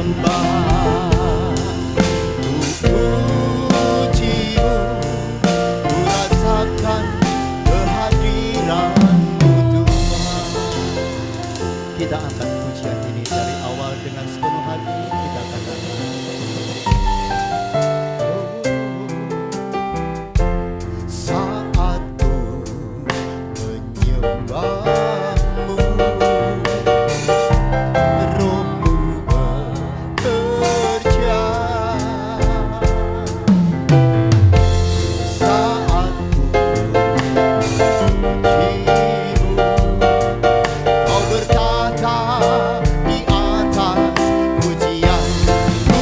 sembah, ku pujimu, ku rasakan kehadiran-Mu Tuhan. Kita angkat pujian ini dari awal dengan sepenuh hati. Kita katakan, saat ku menyembah-Mu, Roh-Mu bekerja. Saat ku memuji-Mu, Kau bertata di atas pujian. Ku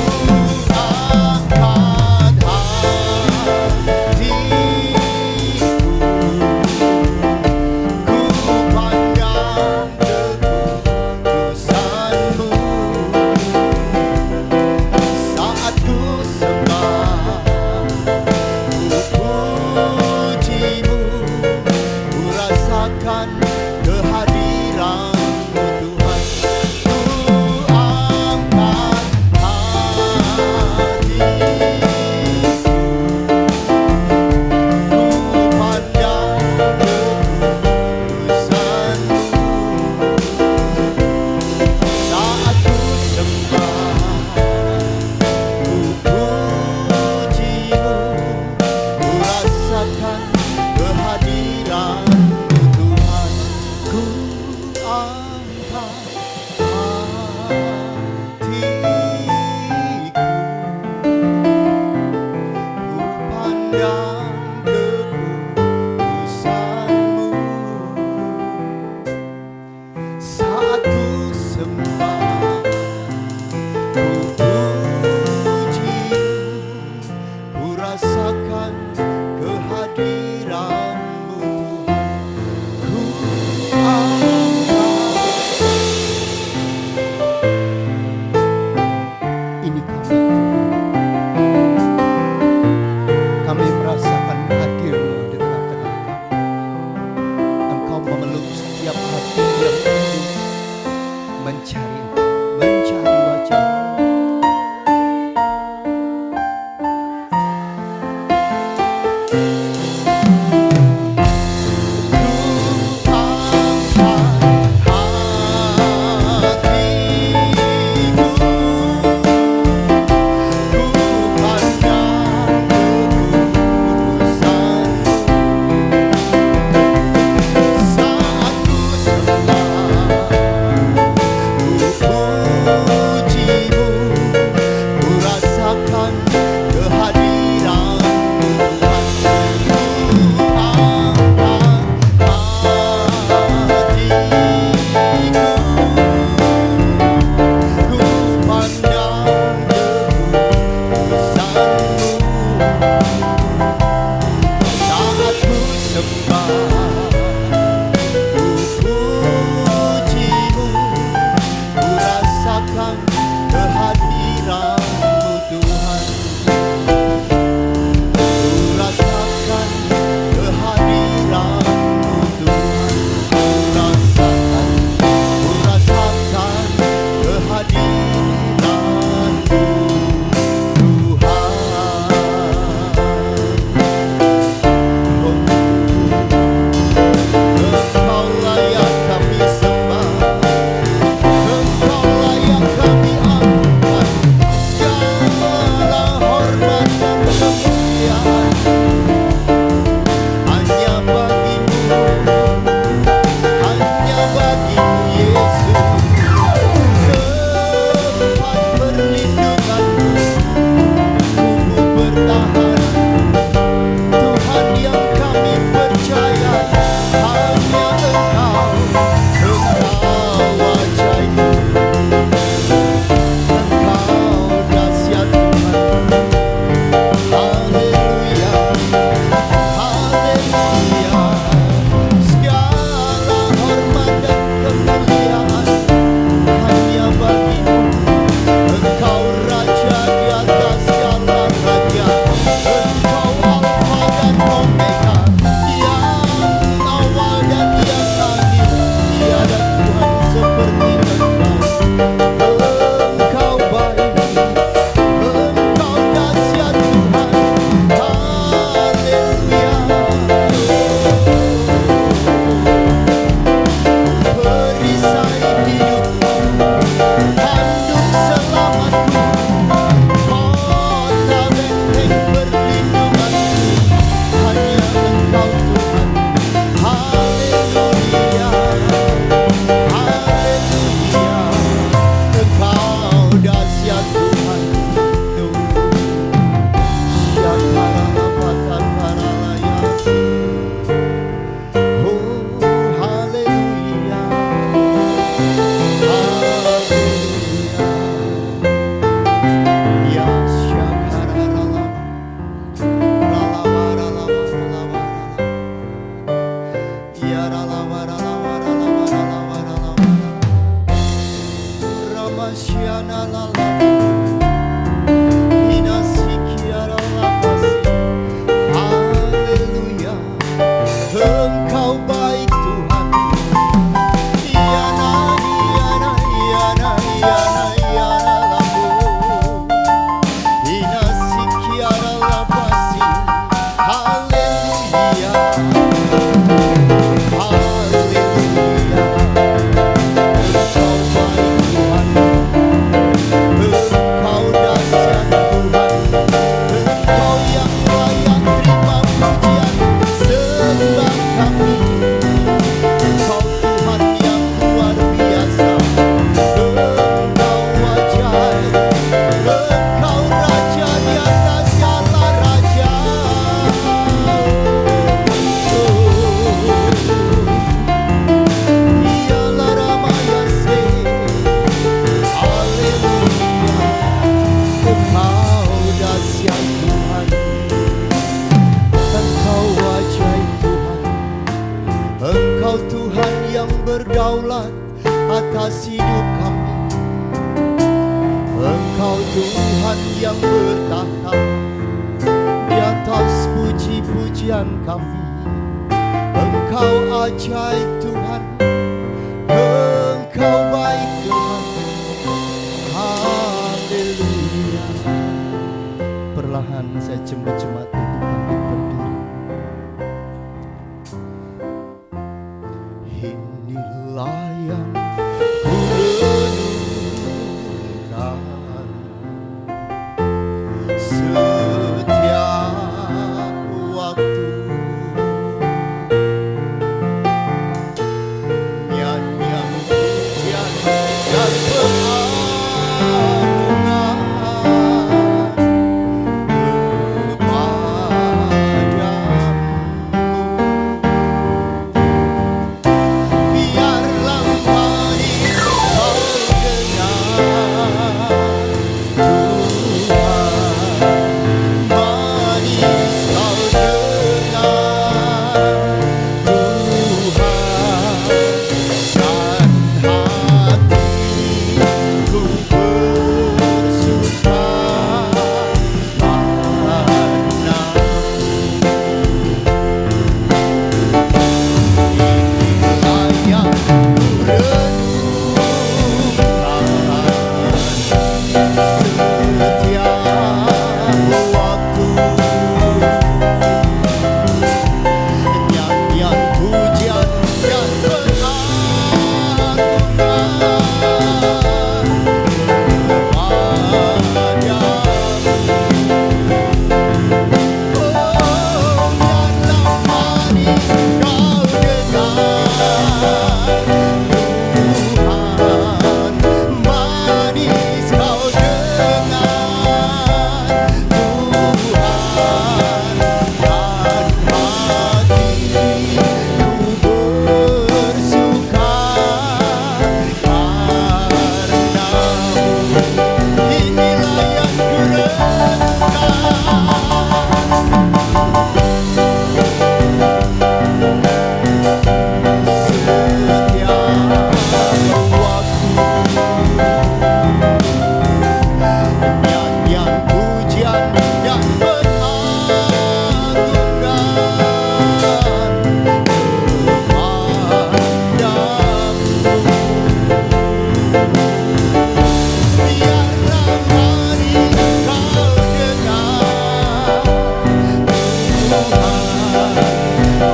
angkat hatiku, ku pandang kekudusan-Mu. Saat ku sembah, ku puji-Mu, ku rasakan kehadiran-Mu Tuhan. Ku angkat hatiku, ku pandang kekudusan-Mu. Saat ku sembah, ku puji-Mu, ku rasakan kehadiran-Mu Tuhan. Ku angkat hatiku, ku pandang kekudusan-Mu. Saat ku sembah, ku puji-Mu, ku rasakan kehadiran-Mu Tuhan. Ku angkat. Ini kami merasakan hadir-Mu di tengah-tengah kami. Engkau memeluk setiap hati yang rindu mencari Engkau. atas hidup kami. Engkau Tuhan yang bertahta di atas puji-pujian kami. Engkau ajaib Tuhan, Engkau baik Tuhan. Haleluya. Perlahan saya jemaat untuk bangkit berdiri. Inilah yang ku renungkan setiap waktu. Nyanyian pujian dan pengagungan biarlah manis kau dengar Tuhan,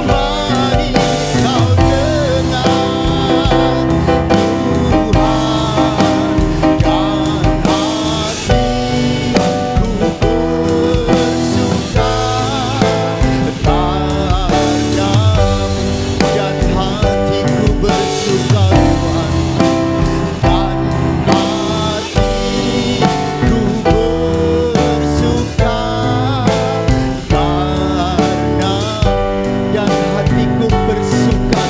manis kau dengar Tuhan, dan hatiku bersuka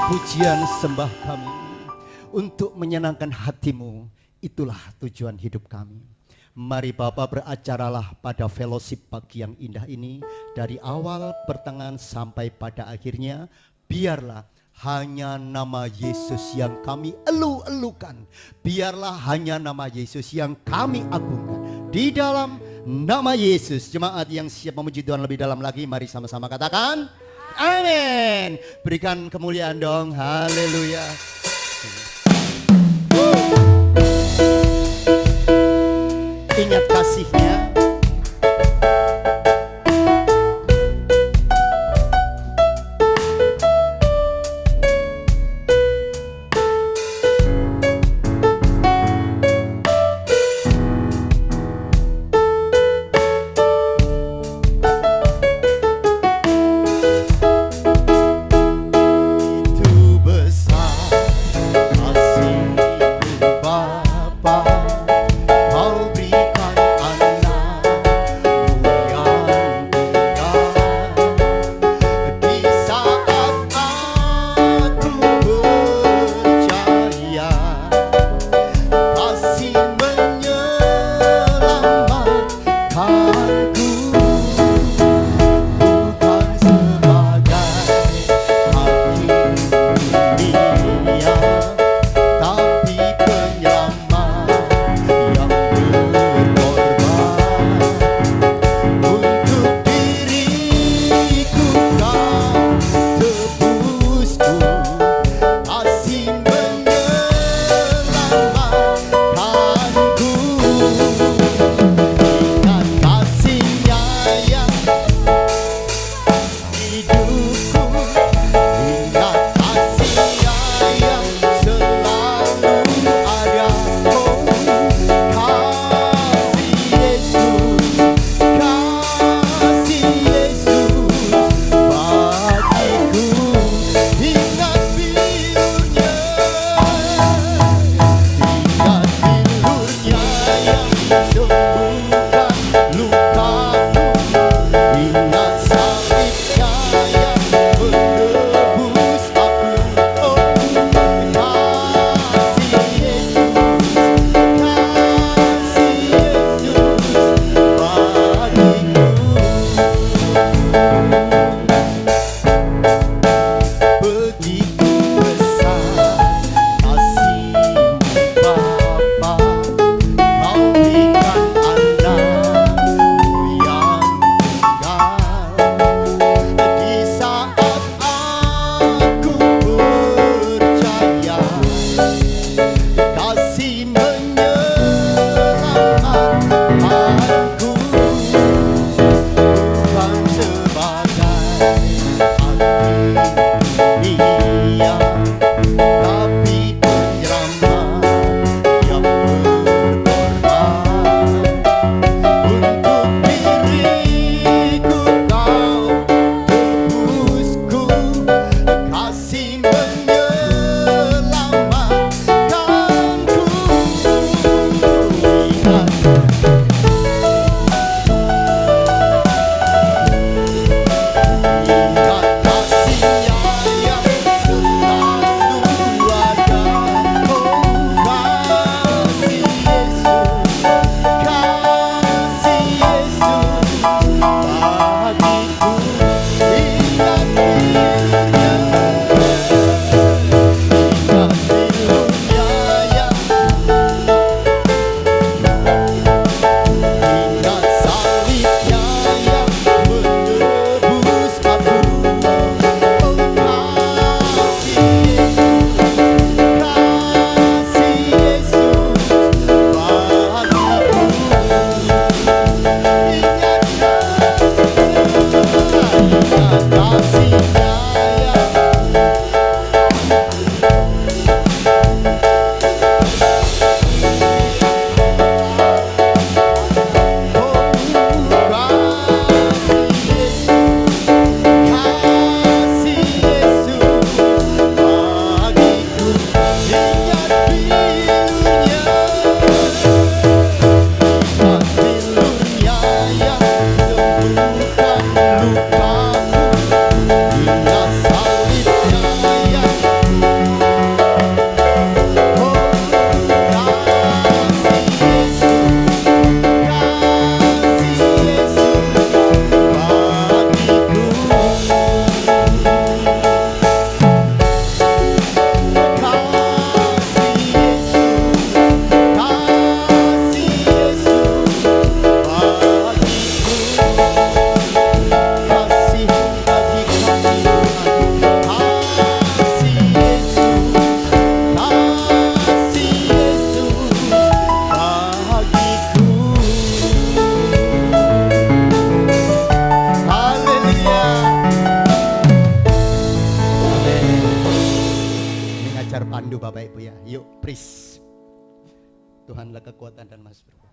pujian sembah kami untuk menyenangkan hatimu. Itulah tujuan hidup kami. Mari Bapak beracaralah pada fellowship pagi yang indah ini, dari awal, pertengahan sampai pada akhirnya. Biarlah hanya nama Yesus yang kami elu-elukan. Biarlah hanya nama Yesus yang kami agungkan. Di dalam nama Yesus, jemaat yang siap memuji Tuhan lebih dalam lagi, mari sama-sama katakan amin. Berikan kemuliaan dong. Haleluya. Ingat kasihnya. Bapa, kau berikan anak Tuhanlah kekuatan dan Mas Bro.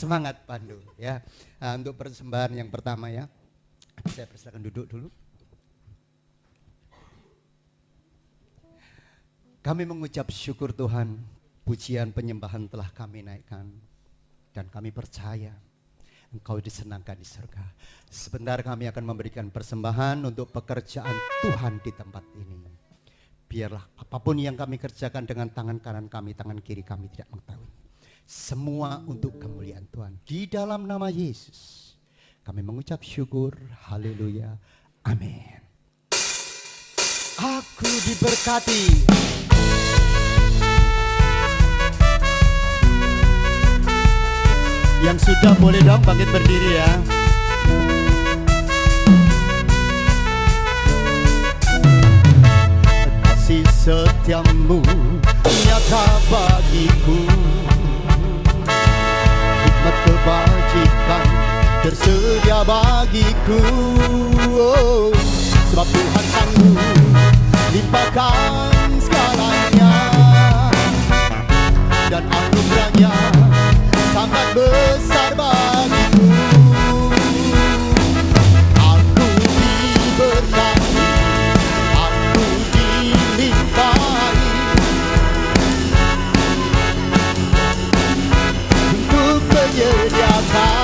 Semangat Pandu ya. Nah, untuk persembahan yang pertama ya. Saya persilakan duduk dulu. Kami mengucap syukur Tuhan, pujian penyembahan telah kami naikkan. Dan kami percaya Engkau disenangkan di surga. Sebentar kami akan memberikan persembahan untuk pekerjaan Tuhan di tempat ini. Biarlah apapun yang kami kerjakan dengan tangan kanan kami, tangan kiri kami tidak mengetahui. Semua untuk kemuliaan Tuhan. Di dalam nama Yesus kami mengucap syukur. Haleluya. Amin. Aku diberkati. Yang sudah boleh dong bangkit berdiri ya. Kasih setiamu nyata bagiku, hikmat kebajikan tersedia bagiku. Oh, sebab Tuhan sanggup limpahkan segalanya, dan anugerahnya sangat besar bagiku. Aku diberkati, aku dilimpahi untuk menyediakan.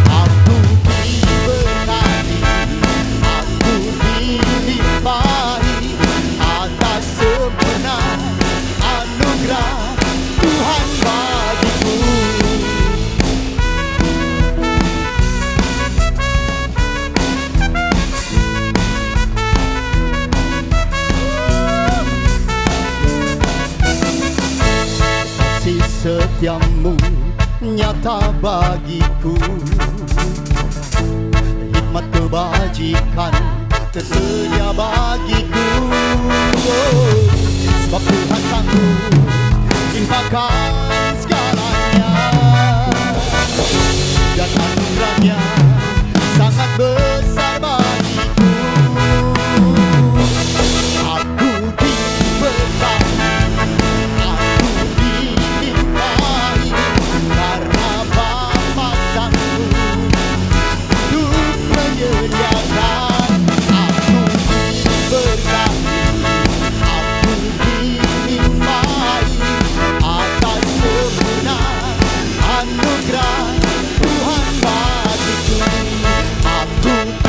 Aku diberkati, aku dilimpahi atas sempurna anugerah Tuhan bagiku. Kasih setiamu nyata bagiku, hikmat kebajikan tersedia bagiku. Oh, sebab Tuhan sanggup limpahkan segalanya, dan anugerahnya sangat besar bagiku. Aku diberkati, aku dilimpahi karena Bapa sanggup untuk menyediakan. Aku diberkati, aku dilimpahi atas sempurna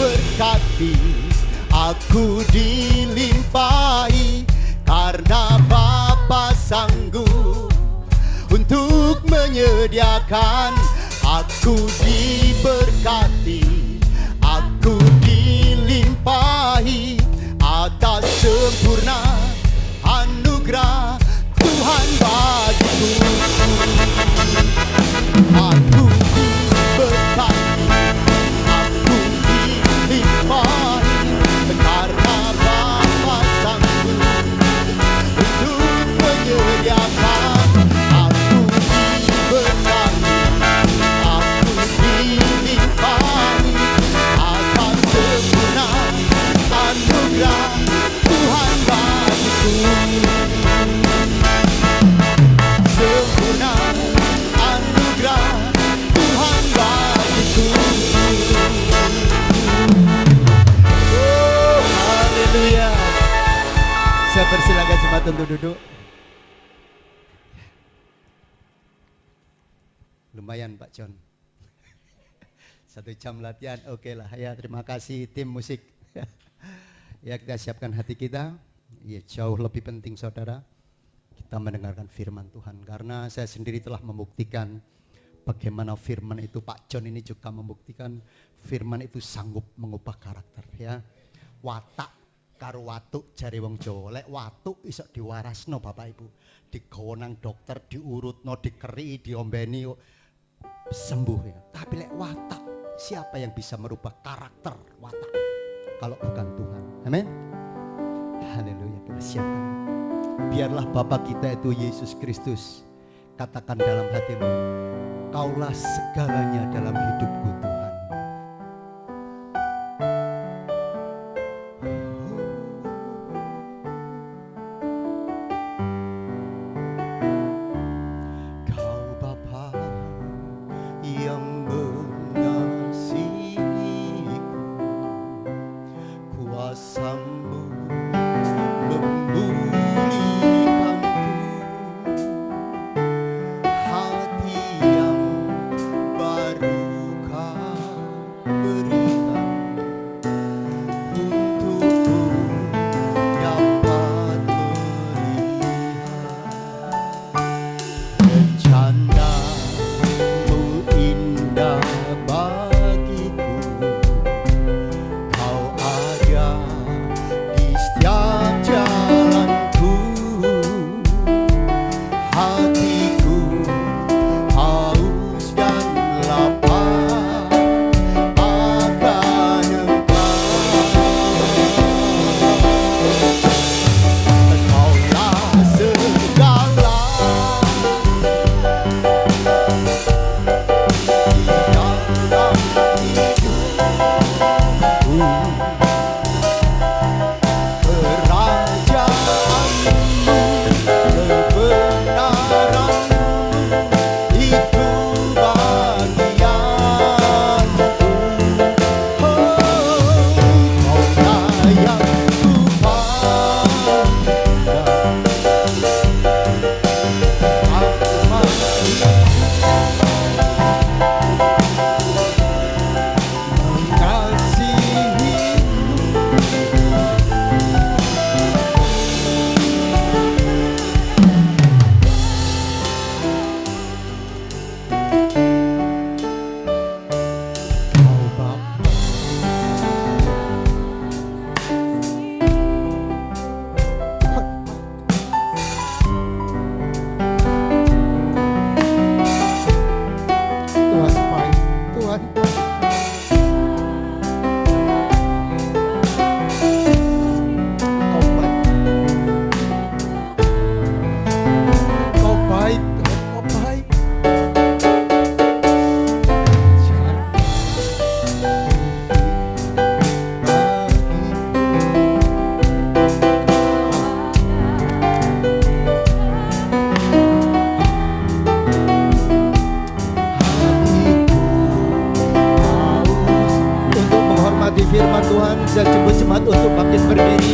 anugerah Tuhan bagiku. Aku diberkati, aku dilimpahi karena Bapa sanggup untuk menyediakan. Aku diberkati, aku dilimpahi atas sempurna anugerah Tuhan bagiku. Aku diberkati, aku dilimpahi karena Bapa sanggup untuk menyediakan. Aku diberkati, aku dilimpahi atas sempurna anugerah Tuhan bagiku. Sempurna anugerah Tuhan bagiku. Oh, haleluya. Saya persilakan jemaat untuk duduk. Lumayan Pak John. 1 jam latihan, oke lah ya. Terima kasih tim musik. Ya, kita siapkan hati kita. Ya, jauh lebih penting saudara, kita mendengarkan firman Tuhan. Karena saya sendiri telah membuktikan bagaimana firman itu, Pak John ini juga membuktikan firman itu sanggup mengubah karakter ya. Watak karo watuk jare wong Jawa. Lek watuk iso diwarasno Bapak Ibu. Digawa nang dokter, diurutno, dikeri, diombeni sembuh ya. Tapi lek watak, siapa yang bisa merubah karakter watak kalau bukan Tuhan? Amin. Haleluya, kita siapkan. Biarlah Bapa kita itu Yesus Kristus katakan dalam hatimu, Kaulah segalanya dalam hidupku Tuhan. Kau Bapa Firman Tuhan, saya jemput jemaat untuk bangkit berdiri.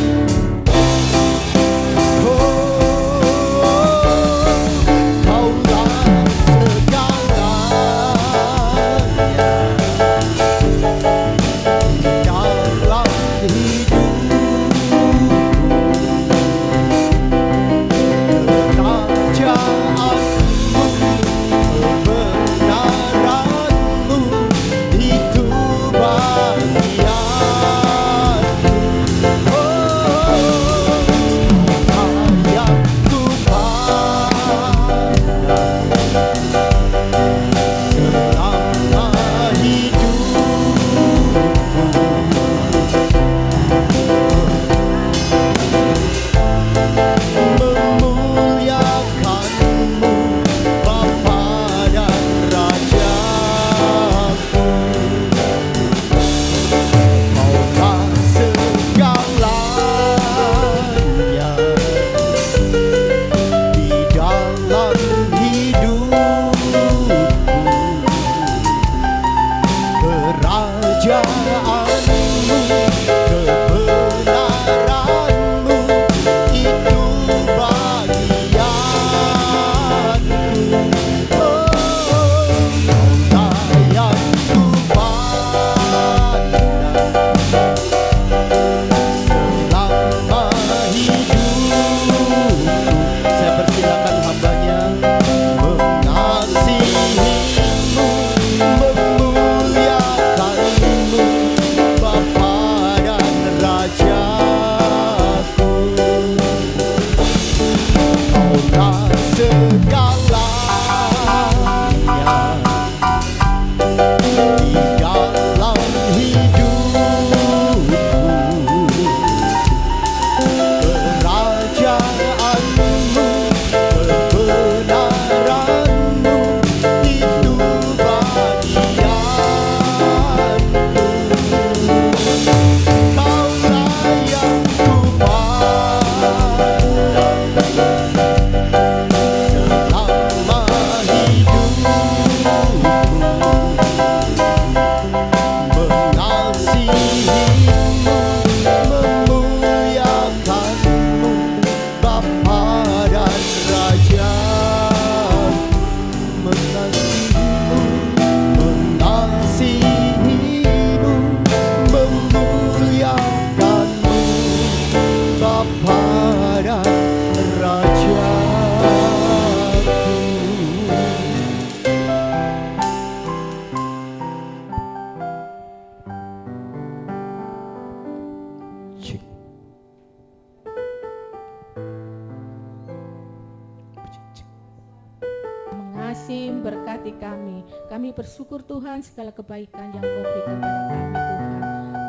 Mengasihi memberkati kami. Kami bersyukur Tuhan segala kebaikan yang Kau berikan kepada kami Tuhan.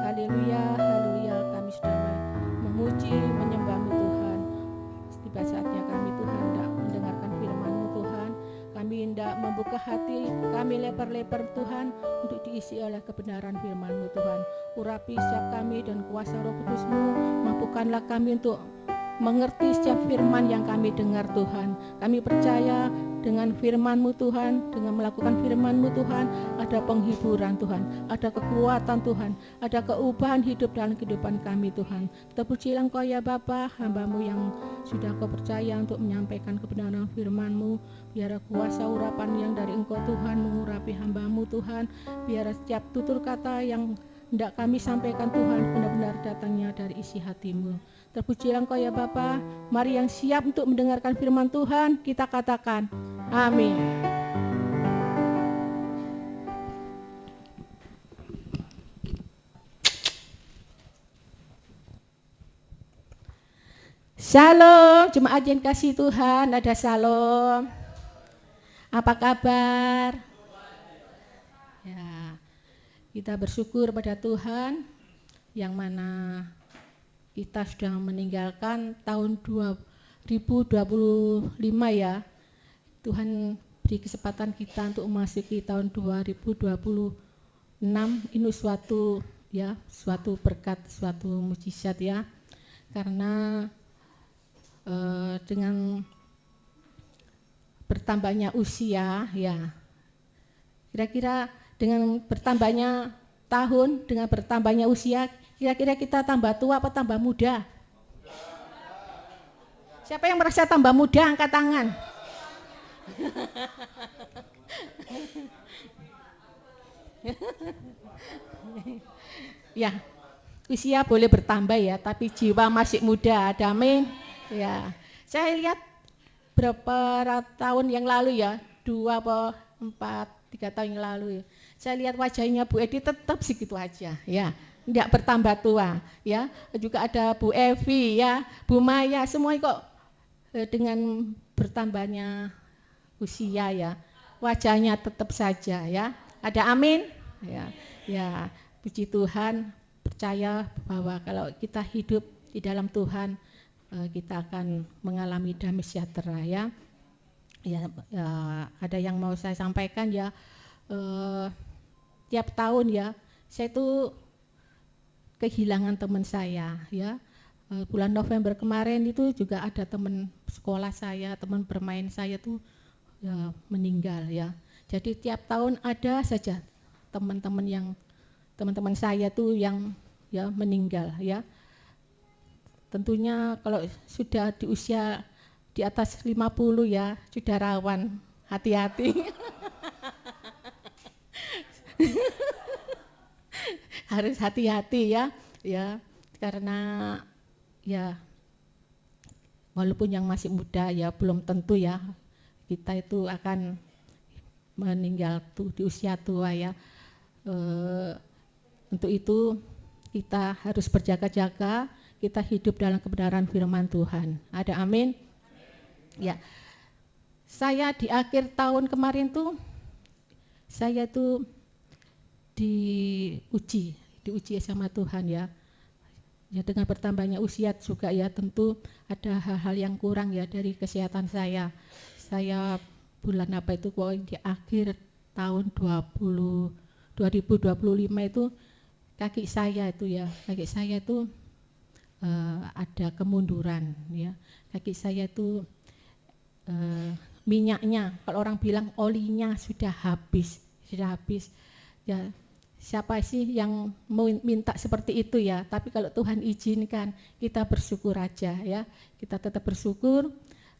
Haleluya, haleluya. Kami sudah memuji, menyembah-Mu Tuhan. Tiba saatnya kami Tuhan hendak mendengarkan firman-Mu Tuhan. Kami hendak membuka hati kami lebar-lebar Tuhan untuk diisi oleh kebenaran firman-Mu Tuhan. Urapi setiap kami dan kuasa Roh Kudus-Mu, mampukanlah kami untuk mengerti setiap firman yang kami dengar Tuhan. Kami percaya dengan firman-Mu Tuhan, dengan melakukan firman-Mu Tuhan, ada penghiburan Tuhan, ada kekuatan Tuhan, ada keubahan hidup dalam kehidupan kami Tuhan. Terpujilah Engkau ya Bapa, hamba-Mu yang sudah Kau percaya untuk menyampaikan kebenaran firman-Mu. Biar kuasa urapan yang dari Engkau Tuhan mengurapi hamba-Mu Tuhan. Biar setiap tutur kata yang hendak kami sampaikan Tuhan benar-benar datangnya dari isi hati-Mu. Terpujilah Engkau ya Bapa. Mari yang siap untuk mendengarkan firman Tuhan, kita katakan amin. Shalom, jemaat yang kasih Tuhan, ada shalom. Apa kabar? Ya, kita bersyukur pada Tuhan yang mana kita sudah meninggalkan tahun 2025 ya. Tuhan beri kesempatan kita untuk memasuki tahun 2026. Ini suatu berkat, suatu mukjizat ya. Karena dengan bertambahnya usia ya. Kira-kira dengan bertambahnya tahun, dengan bertambahnya usia, kira-kira kita tambah tua apa tambah muda? Siapa yang merasa tambah muda angkat tangan? Ya, usia boleh bertambah ya, tapi jiwa masih muda. Ada amin. Ya, saya lihat beberapa tahun yang lalu ya, 3 tahun yang lalu ya, saya lihat wajahnya Bu Edi tetap segitu aja ya. Tidak bertambah tua ya. Juga ada Bu Evi ya, Bu Maya, semua kok dengan bertambahnya usia ya, wajahnya tetap saja ya. Ada amin ya. Ya, puji Tuhan, percaya bahwa kalau kita hidup di dalam Tuhan, kita akan mengalami damai sejahtera ya. Ya, ada yang mau saya sampaikan ya. Tiap tahun ya, saya itu kehilangan teman saya ya. Bulan November kemarin itu juga ada teman sekolah saya, teman bermain saya tuh ya, meninggal ya. Jadi tiap tahun ada saja teman-teman saya tuh yang ya meninggal ya. Tentunya kalau sudah di usia di atas 50 ya sudah rawan, hati-hati. Harus hati-hati ya, karena ya walaupun yang masih muda ya belum tentu ya kita itu akan meninggal tuh di usia tua ya. Untuk itu kita harus berjaga-jaga, kita hidup dalam kebenaran firman Tuhan. Ada amin? Ya, saya di akhir tahun kemarin tuh saya tuh diuji sama Tuhan ya. Ya dengan bertambahnya usia juga ya tentu ada hal-hal yang kurang ya dari kesehatan saya. Saya bulan apa itu di akhir tahun 2025 itu kaki saya itu ada kemunduran ya. Kaki saya itu minyaknya, kalau orang bilang olinya sudah habis ya. Siapa sih yang mau minta seperti itu ya, tapi kalau Tuhan izinkan kita bersyukur aja ya, kita tetap bersyukur.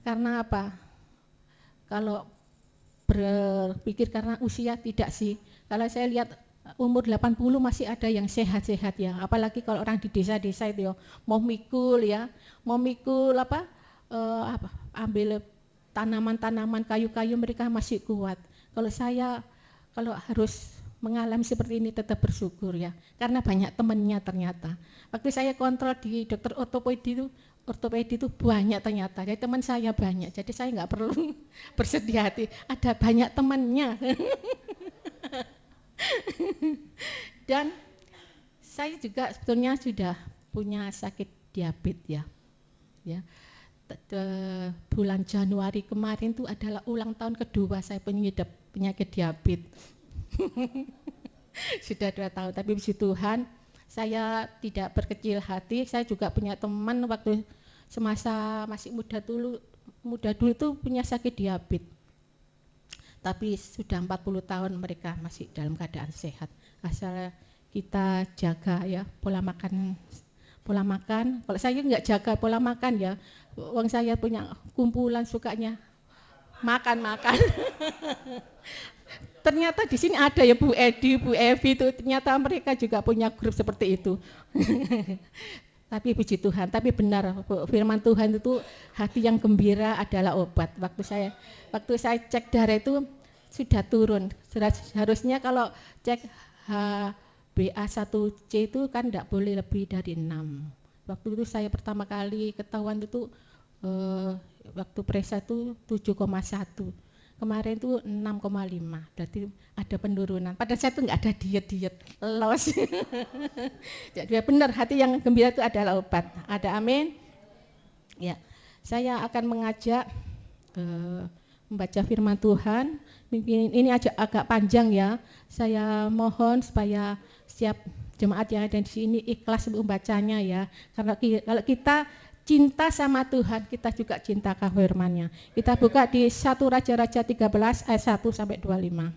Karena apa? Kalau berpikir karena usia tidak sih, kalau saya lihat umur 80 masih ada yang sehat-sehat ya, apalagi kalau orang di desa-desa itu ya, mau mikul ambil tanaman-tanaman, kayu-kayu mereka masih kuat. Kalau saya kalau harus mengalami seperti ini tetap bersyukur ya, karena banyak temannya ternyata. Waktu saya kontrol di dokter ortopedi itu banyak ternyata, jadi teman saya banyak, jadi saya nggak perlu bersedih hati, ada banyak temannya. Dan saya juga sebetulnya sudah punya sakit diabetes ya. Bulan Januari kemarin itu adalah ulang tahun kedua saya pengidap penyakit diabetes. Sudah 2 tahun, tapi puji Tuhan saya tidak berkecil hati. Saya juga punya teman waktu semasa masih muda dulu itu punya sakit diabetes. Tapi sudah 40 tahun mereka masih dalam keadaan sehat. Asal kita jaga ya pola makan. Kalau saya nggak jaga pola makan ya, uang saya punya kumpulan sukanya makan. Ternyata di sini ada ya Bu Edi, Bu Evi itu, ternyata mereka juga punya grup seperti itu. Tapi puji Tuhan, tapi benar firman Tuhan itu hati yang gembira adalah obat. Waktu saya cek darah itu sudah turun. Harusnya kalau cek HbA1c itu kan tidak boleh lebih dari 6. Waktu itu saya pertama kali ketahuan itu waktu periksa itu 7,1. Kemarin itu 6,5, berarti ada penurunan. Pada saat itu enggak ada diet los. Jadi benar hati yang gembira itu adalah obat. Ada amin? Ya, saya akan mengajak membaca firman Tuhan. Mungkin ini agak panjang ya. Saya mohon supaya setiap jemaat yang ada di sini ikhlas membacanya ya. Karena kalau kita cinta sama Tuhan, kita juga cinta ke firman-Nya. Kita buka di 1 Raja-Raja 13 ayat 1 sampai 25.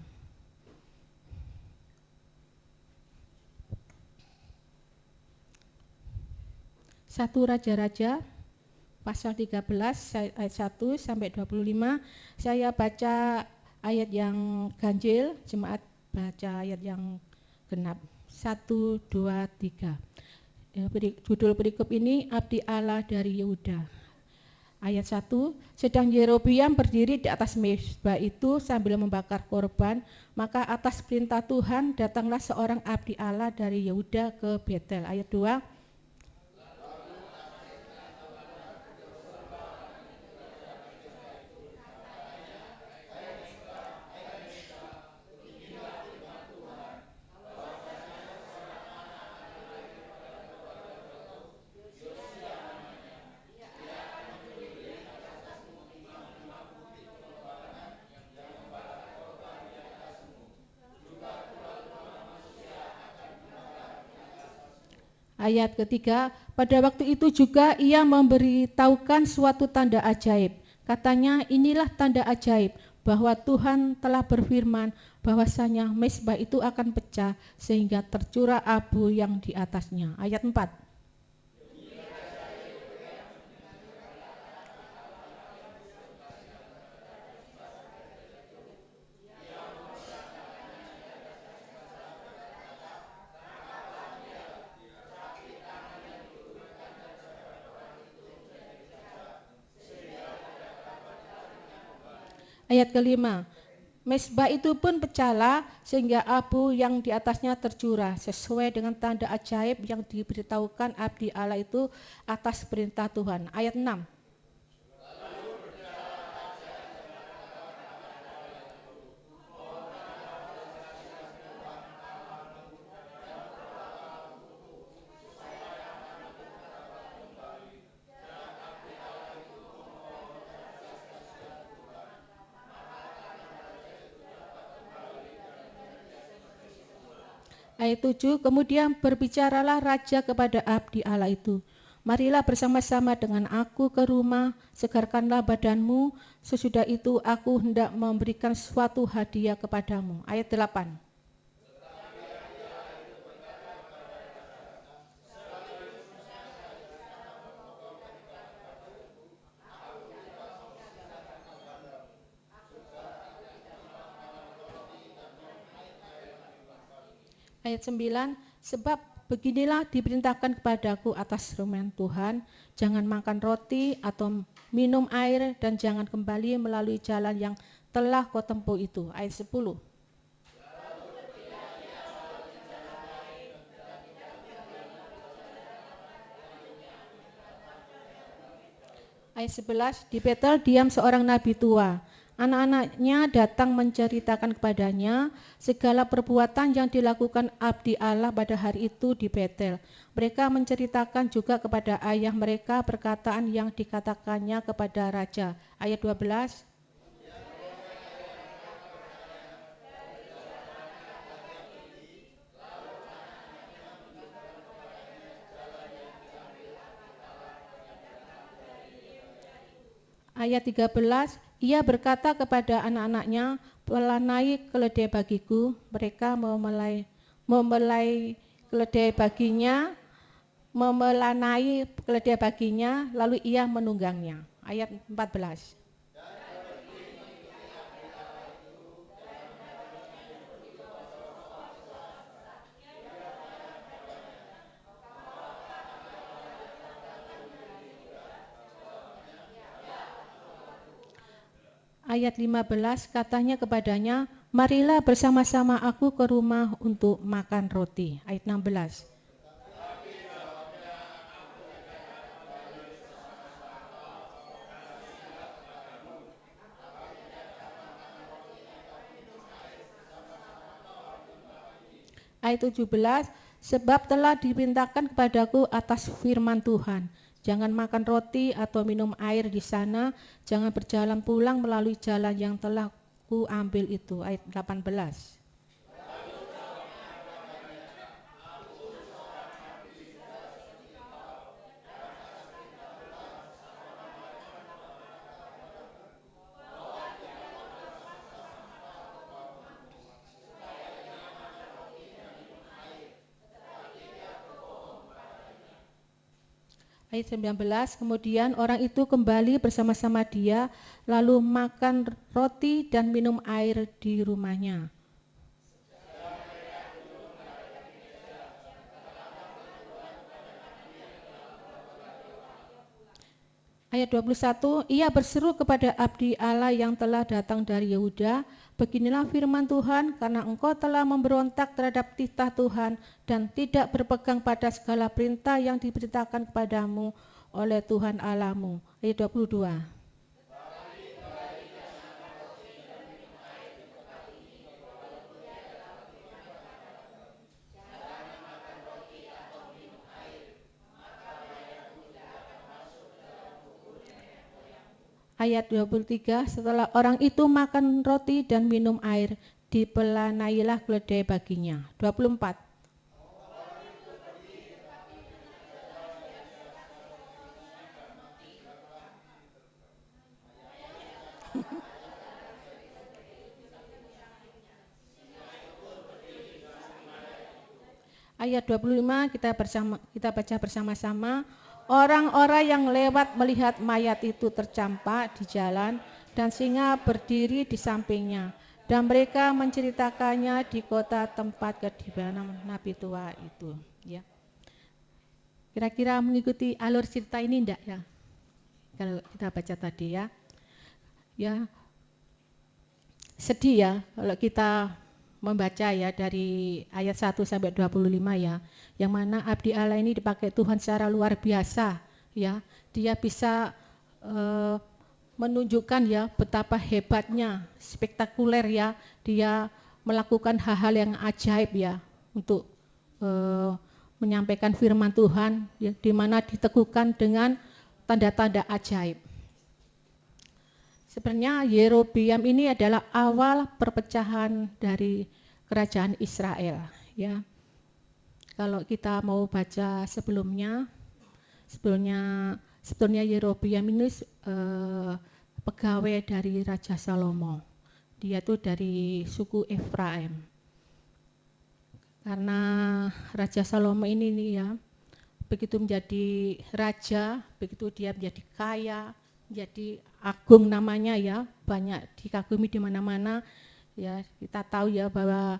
1 Raja-Raja pasal 13 ayat 1 sampai 25. Saya baca ayat yang ganjil, jemaat baca ayat yang genap. 1, 2, 3. Judul perikop ini Abdi Allah dari Yehuda. Ayat 1, sedang Yerobeam berdiri di atas mezbah itu sambil membakar korban, maka atas perintah Tuhan datanglah seorang abdi Allah dari Yehuda ke Betel. Ayat 2, ayat ketiga, pada waktu itu juga ia memberitahukan suatu tanda ajaib. Katanya, inilah tanda ajaib bahwa Tuhan telah berfirman bahwasanya mezbah itu akan pecah sehingga tercurah abu yang di atasnya. Ayat 4. Ayat kelima, mezbah itu pun pecahlah sehingga abu yang di atasnya tercurah sesuai dengan tanda ajaib yang diberitahukan abdi Allah itu atas perintah Tuhan. Ayat 6. Ayat 7, kemudian berbicaralah raja kepada abdi Allah itu, marilah bersama-sama dengan aku ke rumah, segarkanlah badanmu, sesudah itu aku hendak memberikan suatu hadiah kepadamu. Ayat 8. Ayat 9, sebab beginilah diperintahkan kepadaku atas firman Tuhan, jangan makan roti atau minum air dan jangan kembali melalui jalan yang telah kau tempuh itu. Ayat 10. Ayat 11, di Betel diam seorang nabi tua. Anak-anaknya datang menceritakan kepadanya segala perbuatan yang dilakukan abdi Allah pada hari itu di Betel. Mereka menceritakan juga kepada ayah mereka perkataan yang dikatakannya kepada raja. Ayat 12. Ayat 13, ia berkata kepada anak-anaknya, pelanai keledai bagiku. Mereka memelanai keledai baginya, lalu ia menunggangnya. Ayat 14. Ayat 15, katanya kepadanya, marilah bersama-sama aku ke rumah untuk makan roti. Ayat 16. Ayat 17, sebab telah diperintahkan kepadaku atas firman Tuhan, jangan makan roti atau minum air di sana, jangan berjalan pulang melalui jalan yang telah ku ambil itu. Ayat 18. Ayat 19, kemudian orang itu kembali bersama-sama dia, lalu makan roti dan minum air di rumahnya. Ayat 21, ia berseru kepada abdi Allah yang telah datang dari Yehuda, beginilah firman Tuhan, karena engkau telah memberontak terhadap titah Tuhan dan tidak berpegang pada segala perintah yang diberitakan kepadamu oleh Tuhan Allahmu. Ayat 22. Ayat 23, setelah orang itu makan roti dan minum air, dipelanailah keledai baginya. 24. Ayat 25 kita baca bersama-sama. Orang-orang yang lewat melihat mayat itu tercampak di jalan dan singa berdiri di sampingnya, dan mereka menceritakannya di kota tempat kediaman nabi tua itu. Ya. Kira-kira mengikuti alur cerita ini enggak ya? Kalau kita baca tadi ya. Ya. Sedih ya kalau kita membaca ya dari ayat 1 sampai 25 ya, yang mana abdi Allah ini dipakai Tuhan secara luar biasa ya. Dia bisa menunjukkan ya betapa hebatnya, spektakuler ya, dia melakukan hal-hal yang ajaib ya untuk menyampaikan firman Tuhan ya, di mana diteguhkan dengan tanda-tanda ajaib. Sebenarnya Yerobeam ini adalah awal perpecahan dari kerajaan Israel ya. Kalau kita mau baca sebelumnya Yerobeam ini pegawai dari Raja Salomo. Dia itu dari suku Efraim. Karena Raja Salomo ini nih ya, begitu menjadi raja, begitu dia menjadi kaya, jadi agung namanya ya, banyak dikagumi di mana-mana ya. Kita tahu ya bahwa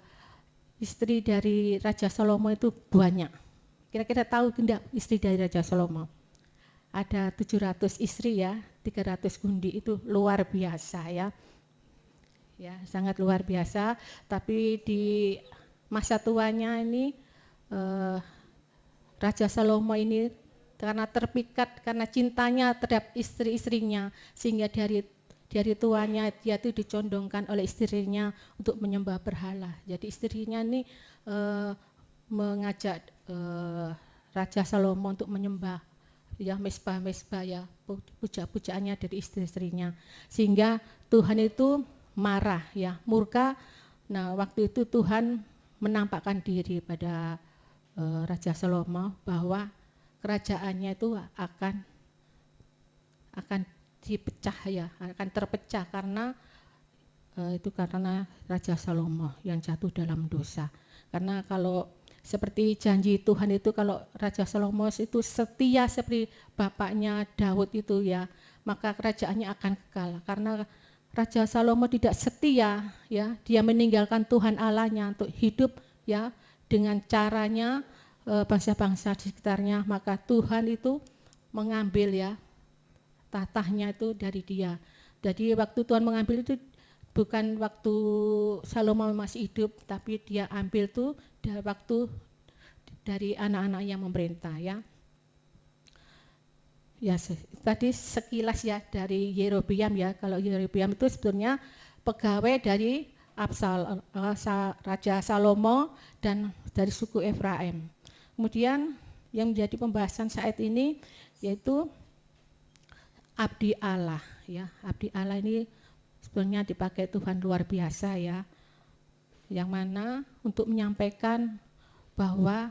istri dari Raja Salomo itu banyak. Kira-kira tahu tidak istri dari Raja Salomo? Ada 700 istri ya, 300 gundi, itu luar biasa ya. Ya, sangat luar biasa, tapi di masa tuanya ini Raja Salomo ini karena terpikat, karena cintanya terhadap istri-istrinya, sehingga dari tuanya dia itu dicondongkan oleh istrinya untuk menyembah berhala. Jadi istrinya ini mengajak Raja Salomo untuk menyembah ya mesbah-mesbah ya, puja-pujaannya dari istri-istrinya, sehingga Tuhan itu marah ya, murka. Nah, waktu itu Tuhan menampakkan diri pada Raja Salomo bahwa kerajaannya itu akan dipecah ya, akan terpecah karena itu karena Raja Salomo yang jatuh dalam dosa. Karena kalau seperti janji Tuhan itu, kalau Raja Salomo itu setia seperti bapaknya Daud itu ya, maka kerajaannya akan kekal. Karena Raja Salomo tidak setia ya, dia meninggalkan Tuhan Allahnya untuk hidup ya dengan caranya bangsa-bangsa di sekitarnya, maka Tuhan itu mengambil ya tatahnya itu dari dia. Jadi waktu Tuhan mengambil itu bukan waktu Salomo masih hidup, tapi dia ambil tuh dari waktu dari anak-anak yang memerintah ya. Ya tadi sekilas ya dari Yerobeam ya. Kalau Yerobeam itu sebetulnya pegawai dari Raja Salomo dan dari suku Efraim. Kemudian yang menjadi pembahasan saat ini yaitu abdi Allah ya. Abdi Allah ini sebenarnya dipakai Tuhan luar biasa ya, yang mana untuk menyampaikan bahwa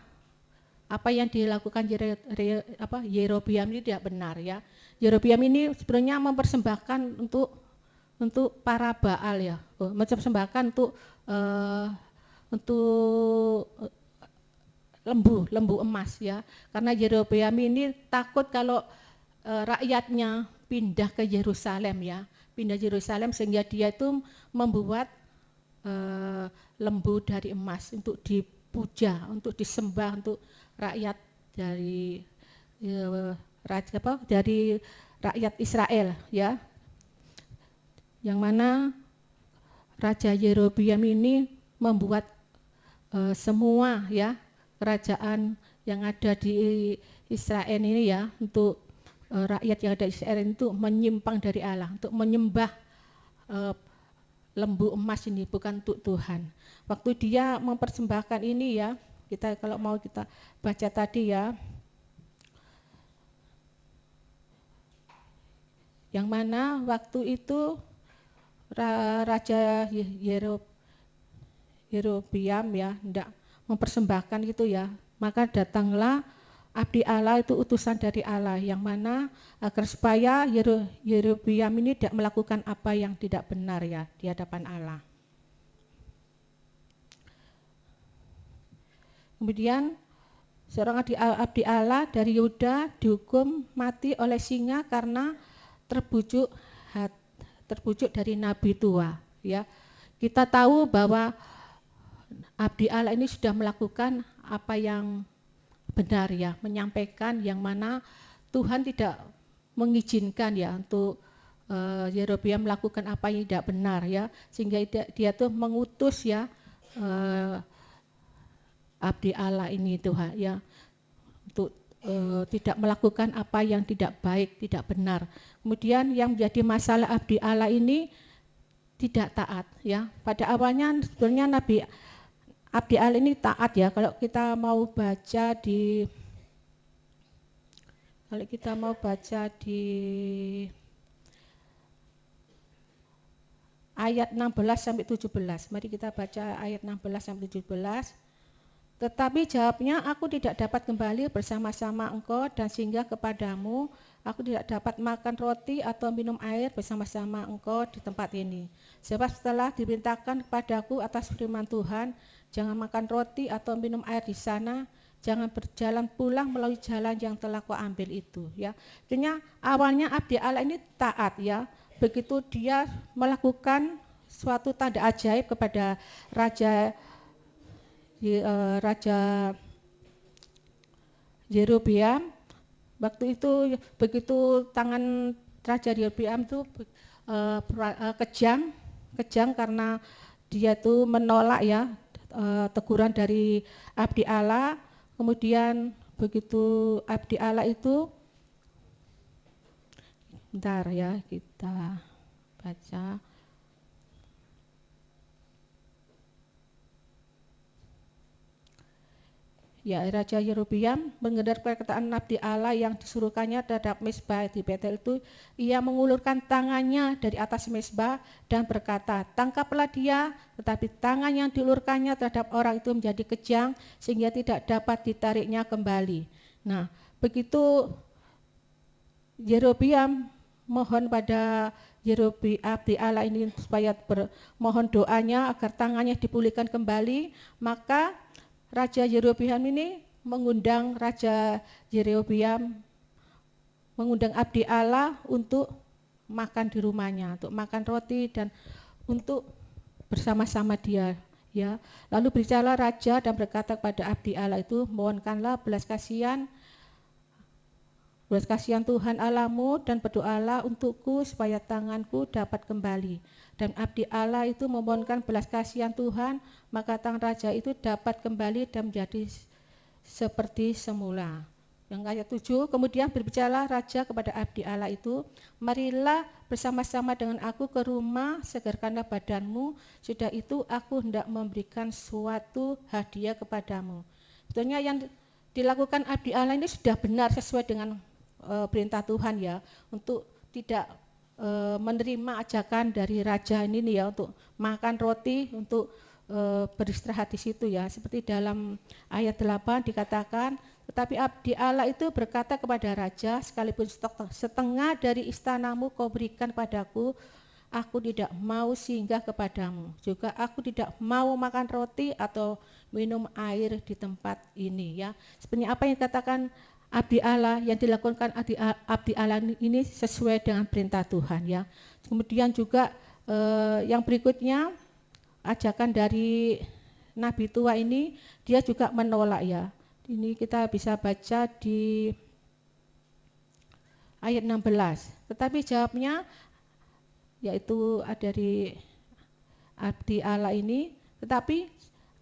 apa yang dilakukan Yerobeam ini tidak benar ya. Yerobeam ini sebenarnya mempersembahkan untuk para Baal ya, mempersembahkan untuk lembu emas ya. Karena Yerobeam ini takut kalau rakyatnya pindah ke Yerusalem ya, pindah Yerusalem sehingga dia itu membuat lembu dari emas untuk dipuja, untuk disembah untuk rakyat dari dari rakyat Israel ya. Yang mana Raja Yerobeam ini membuat semua ya kerajaan yang ada di Israel ini ya, untuk rakyat yang ada di Israel itu menyimpang dari Allah, untuk menyembah lembu emas ini, bukan untuk Tuhan. Waktu dia mempersembahkan ini ya, kita kalau mau kita baca tadi ya, yang mana waktu itu Raja Yerobeam ya hendak mempersembahkan gitu ya, maka datanglah abdi Allah itu utusan dari Allah, yang mana agar supaya Yerobeam ini tidak melakukan apa yang tidak benar ya di hadapan Allah. Kemudian seorang abdi Allah dari Yuda dihukum mati oleh singa karena terbujuk dari nabi tua ya. Kita tahu bahwa abdi Allah ini sudah melakukan apa yang benar ya, menyampaikan yang mana Tuhan tidak mengizinkan ya untuk Yerobeam melakukan apa yang tidak benar ya, sehingga dia tuh mengutus ya abdi Allah ini Tuhan ya untuk tidak melakukan apa yang tidak baik, tidak benar. Kemudian yang menjadi masalah abdi Allah ini tidak taat ya. Pada awalnya sebenarnya abdi Allah ini taat ya. Kalau kita mau baca di ayat 16 sampai 17. Mari kita baca ayat 16 sampai 17. Tetapi jawabnya, aku tidak dapat kembali bersama-sama engkau dan singgah kepadamu. Aku tidak dapat makan roti atau minum air bersama-sama engkau di tempat ini. Sebab setelah diperintahkan kepadaku atas firman Tuhan, jangan makan roti atau minum air di sana, jangan berjalan pulang melalui jalan yang telah kau ambil itu. Ya, artinya awalnya abdi Allah ini taat ya. Begitu dia melakukan suatu tanda ajaib kepada Raja Yerobeam, waktu itu begitu tangan Raja Yerobeam itu kejang karena dia itu menolak ya teguran dari abdi Allah. Kemudian begitu abdi Allah itu, bentar ya kita baca. Ya, Raja Yerobeam mendengar perkataan abdi Allah yang disuruhkannya terhadap mezbah di Betel itu, ia mengulurkan tangannya dari atas mezbah dan berkata, tangkaplah dia, tetapi tangan yang diulurkannya terhadap orang itu menjadi kejang sehingga tidak dapat ditariknya kembali. Nah, begitu Yerobeam mohon pada abdi Allah ini supaya mohon doanya agar tangannya dipulihkan kembali, maka Raja Yerobeam ini mengundang mengundang abdi Allah untuk makan di rumahnya, untuk makan roti dan untuk bersama-sama dia, ya. Lalu berbicara raja dan berkata kepada abdi Allah itu, mohonkanlah belas kasihan Tuhan Allahmu dan berdoalah untukku supaya tanganku dapat kembali. Dan abdi Allah itu memohonkan belas kasihan Tuhan, maka tangan raja itu dapat kembali dan menjadi seperti semula. Yang ayat 7, kemudian berbicara raja kepada abdi Allah itu, marilah bersama-sama dengan aku ke rumah, segarkanlah badanmu, sudah itu aku hendak memberikan suatu hadiah kepadamu. Sebetulnya yang dilakukan abdi Allah ini sudah benar sesuai dengan perintah Tuhan, ya, untuk tidak menerima ajakan dari raja ini nih, ya, untuk makan roti, untuk beristirahat di situ, ya. Seperti dalam ayat 8 dikatakan, tetapi abdi Allah itu berkata kepada raja, sekalipun setengah dari istanamu kau berikan padaku, aku tidak mau singgah kepadamu. Juga aku tidak mau makan roti atau minum air di tempat ini, ya. Sebenarnya apa yang dikatakan abdi Allah, yang dilakukan abdi Allah ini sesuai dengan perintah Tuhan, ya. Kemudian juga yang berikutnya, ajakan dari nabi tua ini dia juga menolak, ya. Ini kita bisa baca di ayat 16. Tetapi jawabnya, yaitu dari abdi Allah ini, tetapi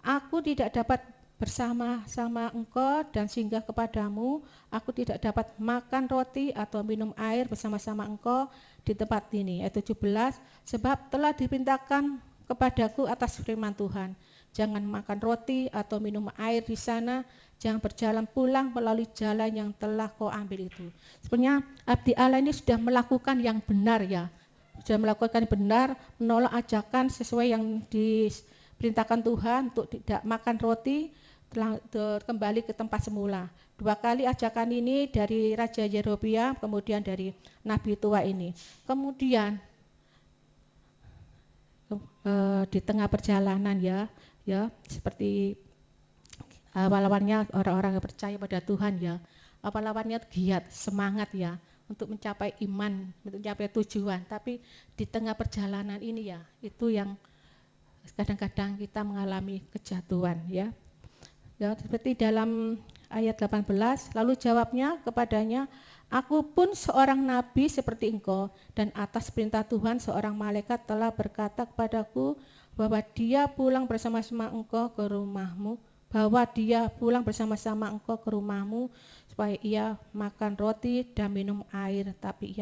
aku tidak dapat bersama-sama engkau dan singgah kepadamu, aku tidak dapat makan roti atau minum air bersama-sama engkau di tempat ini. Ayat 17, sebab telah diperintahkan kepadaku atas firman Tuhan, jangan makan roti atau minum air di sana, jangan berjalan pulang melalui jalan yang telah kau ambil itu. Sebenarnya abdi Allah ini sudah melakukan yang benar, ya, sudah melakukan yang benar, menolak ajakan sesuai yang diperintahkan Tuhan untuk tidak makan roti, telah kembali ke tempat semula. 2 kali ajakan ini dari Raja Yerobeam, kemudian dari nabi tua ini. Kemudian di tengah perjalanan, ya seperti awal-awalnya orang-orang yang percaya pada Tuhan, ya, awal-awalnya giat, semangat, ya, untuk mencapai iman, untuk mencapai tujuan. Tapi di tengah perjalanan ini, ya, itu yang kadang-kadang kita mengalami kejatuhan, ya. Ya, seperti dalam ayat 18, lalu jawabnya kepadanya, aku pun seorang nabi seperti engkau, dan atas perintah Tuhan seorang malaikat telah berkata kepadaku bahwa dia pulang bersama-sama engkau ke rumahmu, supaya ia makan roti dan minum air, tapi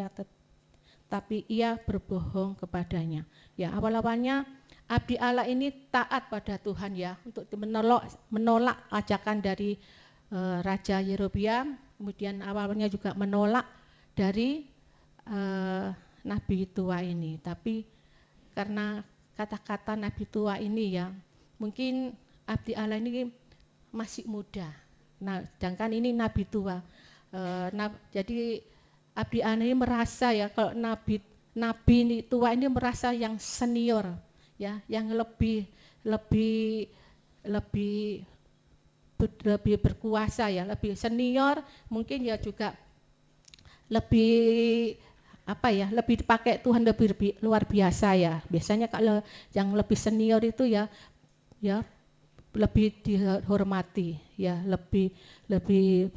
ia berbohong kepadanya. Ya, awal-awalnya abdi Allah ini taat pada Tuhan, ya, untuk menolak ajakan dari Raja Yerobeam, kemudian awalnya juga menolak dari nabi tua ini. Tapi karena kata-kata nabi tua ini, ya, mungkin abdi Allah ini masih muda. Nah, sedangkan ini nabi tua. Jadi abdi Allah ini merasa, ya, kalau nabi tua ini merasa yang senior, ya, yang lebih berkuasa, ya, lebih senior, mungkin, ya, juga lebih lebih dipakai Tuhan, lebih luar biasa, ya. Biasanya kalau yang lebih senior itu, ya lebih dihormati, ya, lebih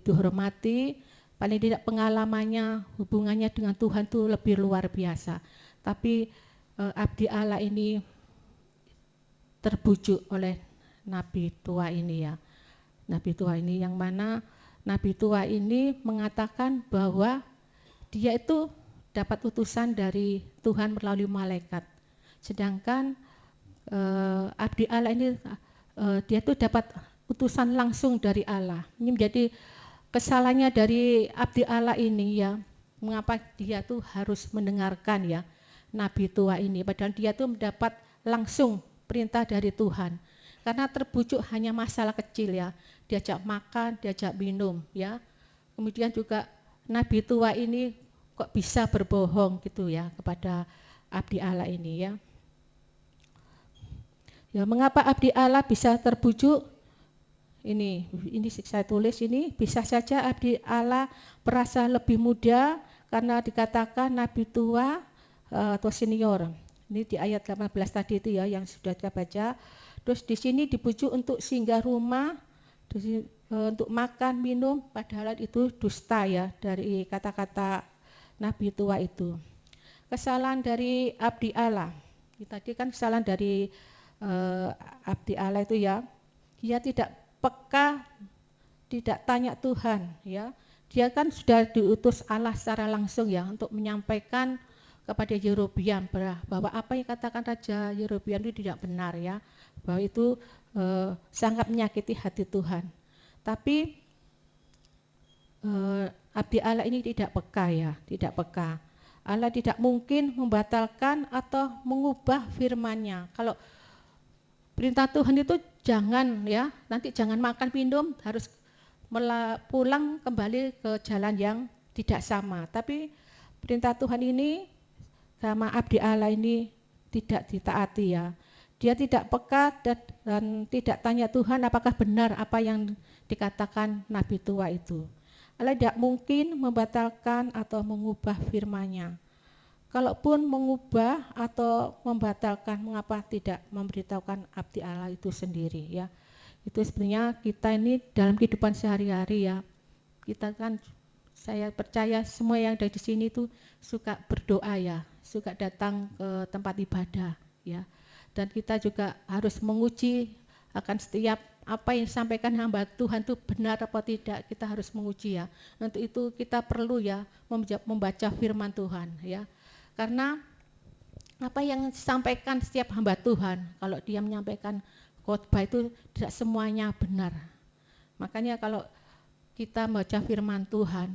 dihormati, paling tidak pengalamannya, hubungannya dengan Tuhan itu lebih luar biasa. Tapi abdi Allah ini terbujuk oleh nabi tua ini, ya. Nabi tua ini, yang mana nabi tua ini mengatakan bahwa dia itu dapat utusan dari Tuhan melalui malaikat. Sedangkan abdi Allah ini dia itu dapat utusan langsung dari Allah. Ini menjadi kesalahannya dari abdi Allah ini, ya. Mengapa dia tuh harus mendengarkan, ya, nabi tua ini, padahal dia tuh mendapat langsung perintah dari Tuhan. Karena terbujuk hanya masalah kecil, ya, diajak makan, diajak minum, ya. Kemudian juga nabi tua ini kok bisa berbohong gitu ya kepada abdi Allah ini ya. Ya, mengapa abdi Allah bisa terbujuk? Ini saya tulis ini, bisa saja abdi Allah merasa lebih muda karena dikatakan nabi tua atau senior. Ini di ayat 18 tadi itu ya yang sudah kita baca. Terus di sini dibujuk untuk singgah rumah, untuk makan minum, padahal itu dusta ya dari kata-kata nabi tua itu. Kesalahan dari abdi Allah. Tadi kan kesalahan dari abdi Allah itu ya, dia tidak peka, tidak tanya Tuhan ya. Dia kan sudah diutus Allah secara langsung ya untuk menyampaikan kepada Yerobeam bahwa apa yang katakan Raja Yerobeam itu tidak benar ya, bahwa itu sangat menyakiti hati Tuhan. Tapi abdi Allah ini tidak peka ya, tidak peka. Allah tidak mungkin membatalkan atau mengubah firman-Nya. Kalau perintah Tuhan itu jangan ya, nanti jangan makan minum, harus pulang kembali ke jalan yang tidak sama. Tapi perintah Tuhan ini sama abdi Allah ini tidak ditaati ya. Dia tidak peka dan tidak tanya Tuhan apakah benar apa yang dikatakan nabi tua itu. Allah tidak mungkin membatalkan atau mengubah firman-Nya. Kalaupun mengubah atau membatalkan, mengapa tidak memberitahukan abdi Allah itu sendiri ya. Itu sebenarnya kita ini dalam kehidupan sehari-hari ya. Kita kan, saya percaya semua yang ada di sini itu suka berdoa ya, suka datang ke tempat ibadah ya. Dan kita juga harus menguji akan setiap apa yang disampaikan hamba Tuhan itu benar atau tidak, kita harus menguji ya. Untuk itu kita perlu ya membaca firman Tuhan ya. Karena apa yang disampaikan setiap hamba Tuhan, kalau dia menyampaikan khotbah itu tidak semuanya benar. Makanya kalau kita membaca firman Tuhan,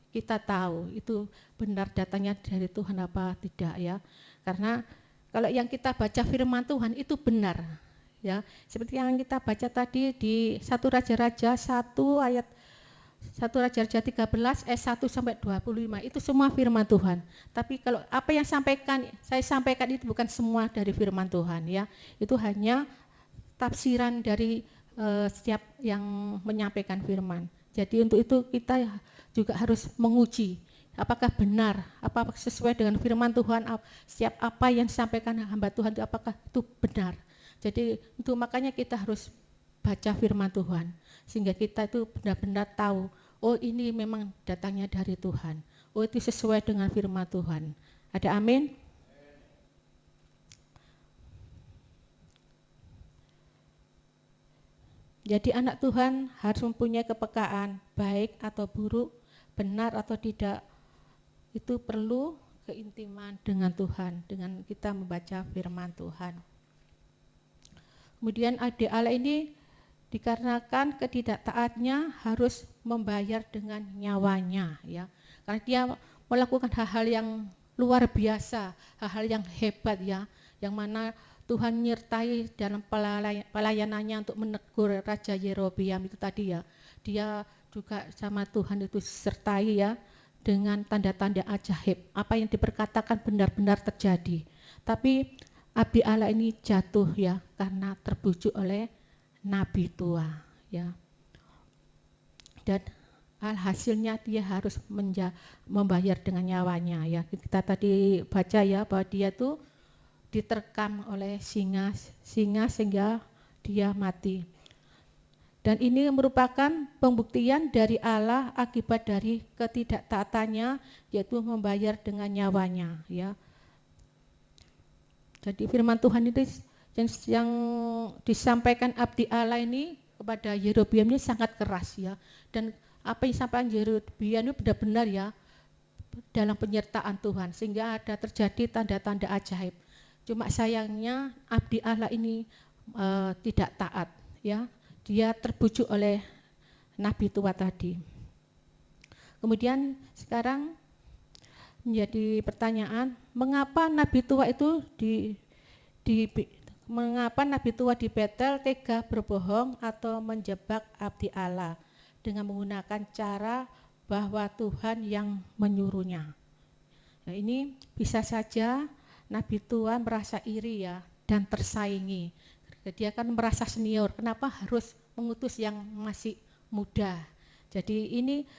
kita tahu itu benar datangnya dari Tuhan apa tidak ya. Karena kalau yang kita baca firman Tuhan itu benar ya. Seperti yang kita baca tadi di 1 Raja-Raja 1 ayat 1 Raja-Raja 13 ayat 1 sampai 25 itu semua firman Tuhan. Tapi kalau apa yang saya sampaikan itu bukan semua dari firman Tuhan ya. Itu hanya tafsiran dari setiap yang menyampaikan firman. Jadi untuk itu kita juga harus menguji apakah benar, apakah sesuai dengan firman Tuhan, setiap apa yang disampaikan hamba Tuhan itu apakah itu benar. Jadi itu makanya kita harus baca firman Tuhan sehingga kita itu benar-benar tahu, oh ini memang datangnya dari Tuhan, oh itu sesuai dengan firman Tuhan. Ada amin? Jadi anak Tuhan harus mempunyai kepekaan, baik atau buruk, benar atau tidak, itu perlu keintiman dengan Tuhan, dengan kita membaca firman Tuhan. Kemudian abdi Allah ini dikarenakan ketidaktaatnya harus membayar dengan nyawanya ya. Karena dia melakukan hal-hal yang luar biasa, hal-hal yang hebat ya, yang mana Tuhan menyertai dalam pelayanannya untuk menegur Raja Yerobeam itu tadi ya. Dia juga sama Tuhan itu sertai ya dengan tanda-tanda ajaib. Apa yang diperkatakan benar-benar terjadi. Tapi abdi Allah ini jatuh ya karena terbujuk oleh nabi tua ya. Dan hasilnya dia harus membayar dengan nyawanya ya. Kita tadi baca ya bahwa dia tuh diterkam oleh singa sehingga dia mati. Dan ini merupakan pembuktian dari Allah akibat dari ketidaktaatannya, yaitu membayar dengan nyawanya ya. Jadi firman Tuhan itu yang disampaikan abdi Allah ini kepada Yerobeam ini sangat keras ya. Dan apa yang disampaikan Yerobeam itu benar-benar ya dalam penyertaan Tuhan sehingga ada terjadi tanda-tanda ajaib. Cuma sayangnya abdi Allah ini tidak taat ya. Dia terbujuk oleh nabi tua tadi. Kemudian sekarang menjadi pertanyaan, mengapa nabi tua itu mengapa nabi tua di Betel tega berbohong atau menjebak abdi Allah dengan menggunakan cara bahwa Tuhan yang menyuruhnya. Nah, ini bisa saja nabi tua merasa iri ya dan tersaingi. Dia kan merasa senior, kenapa harus mengutus yang masih muda. Jadi ini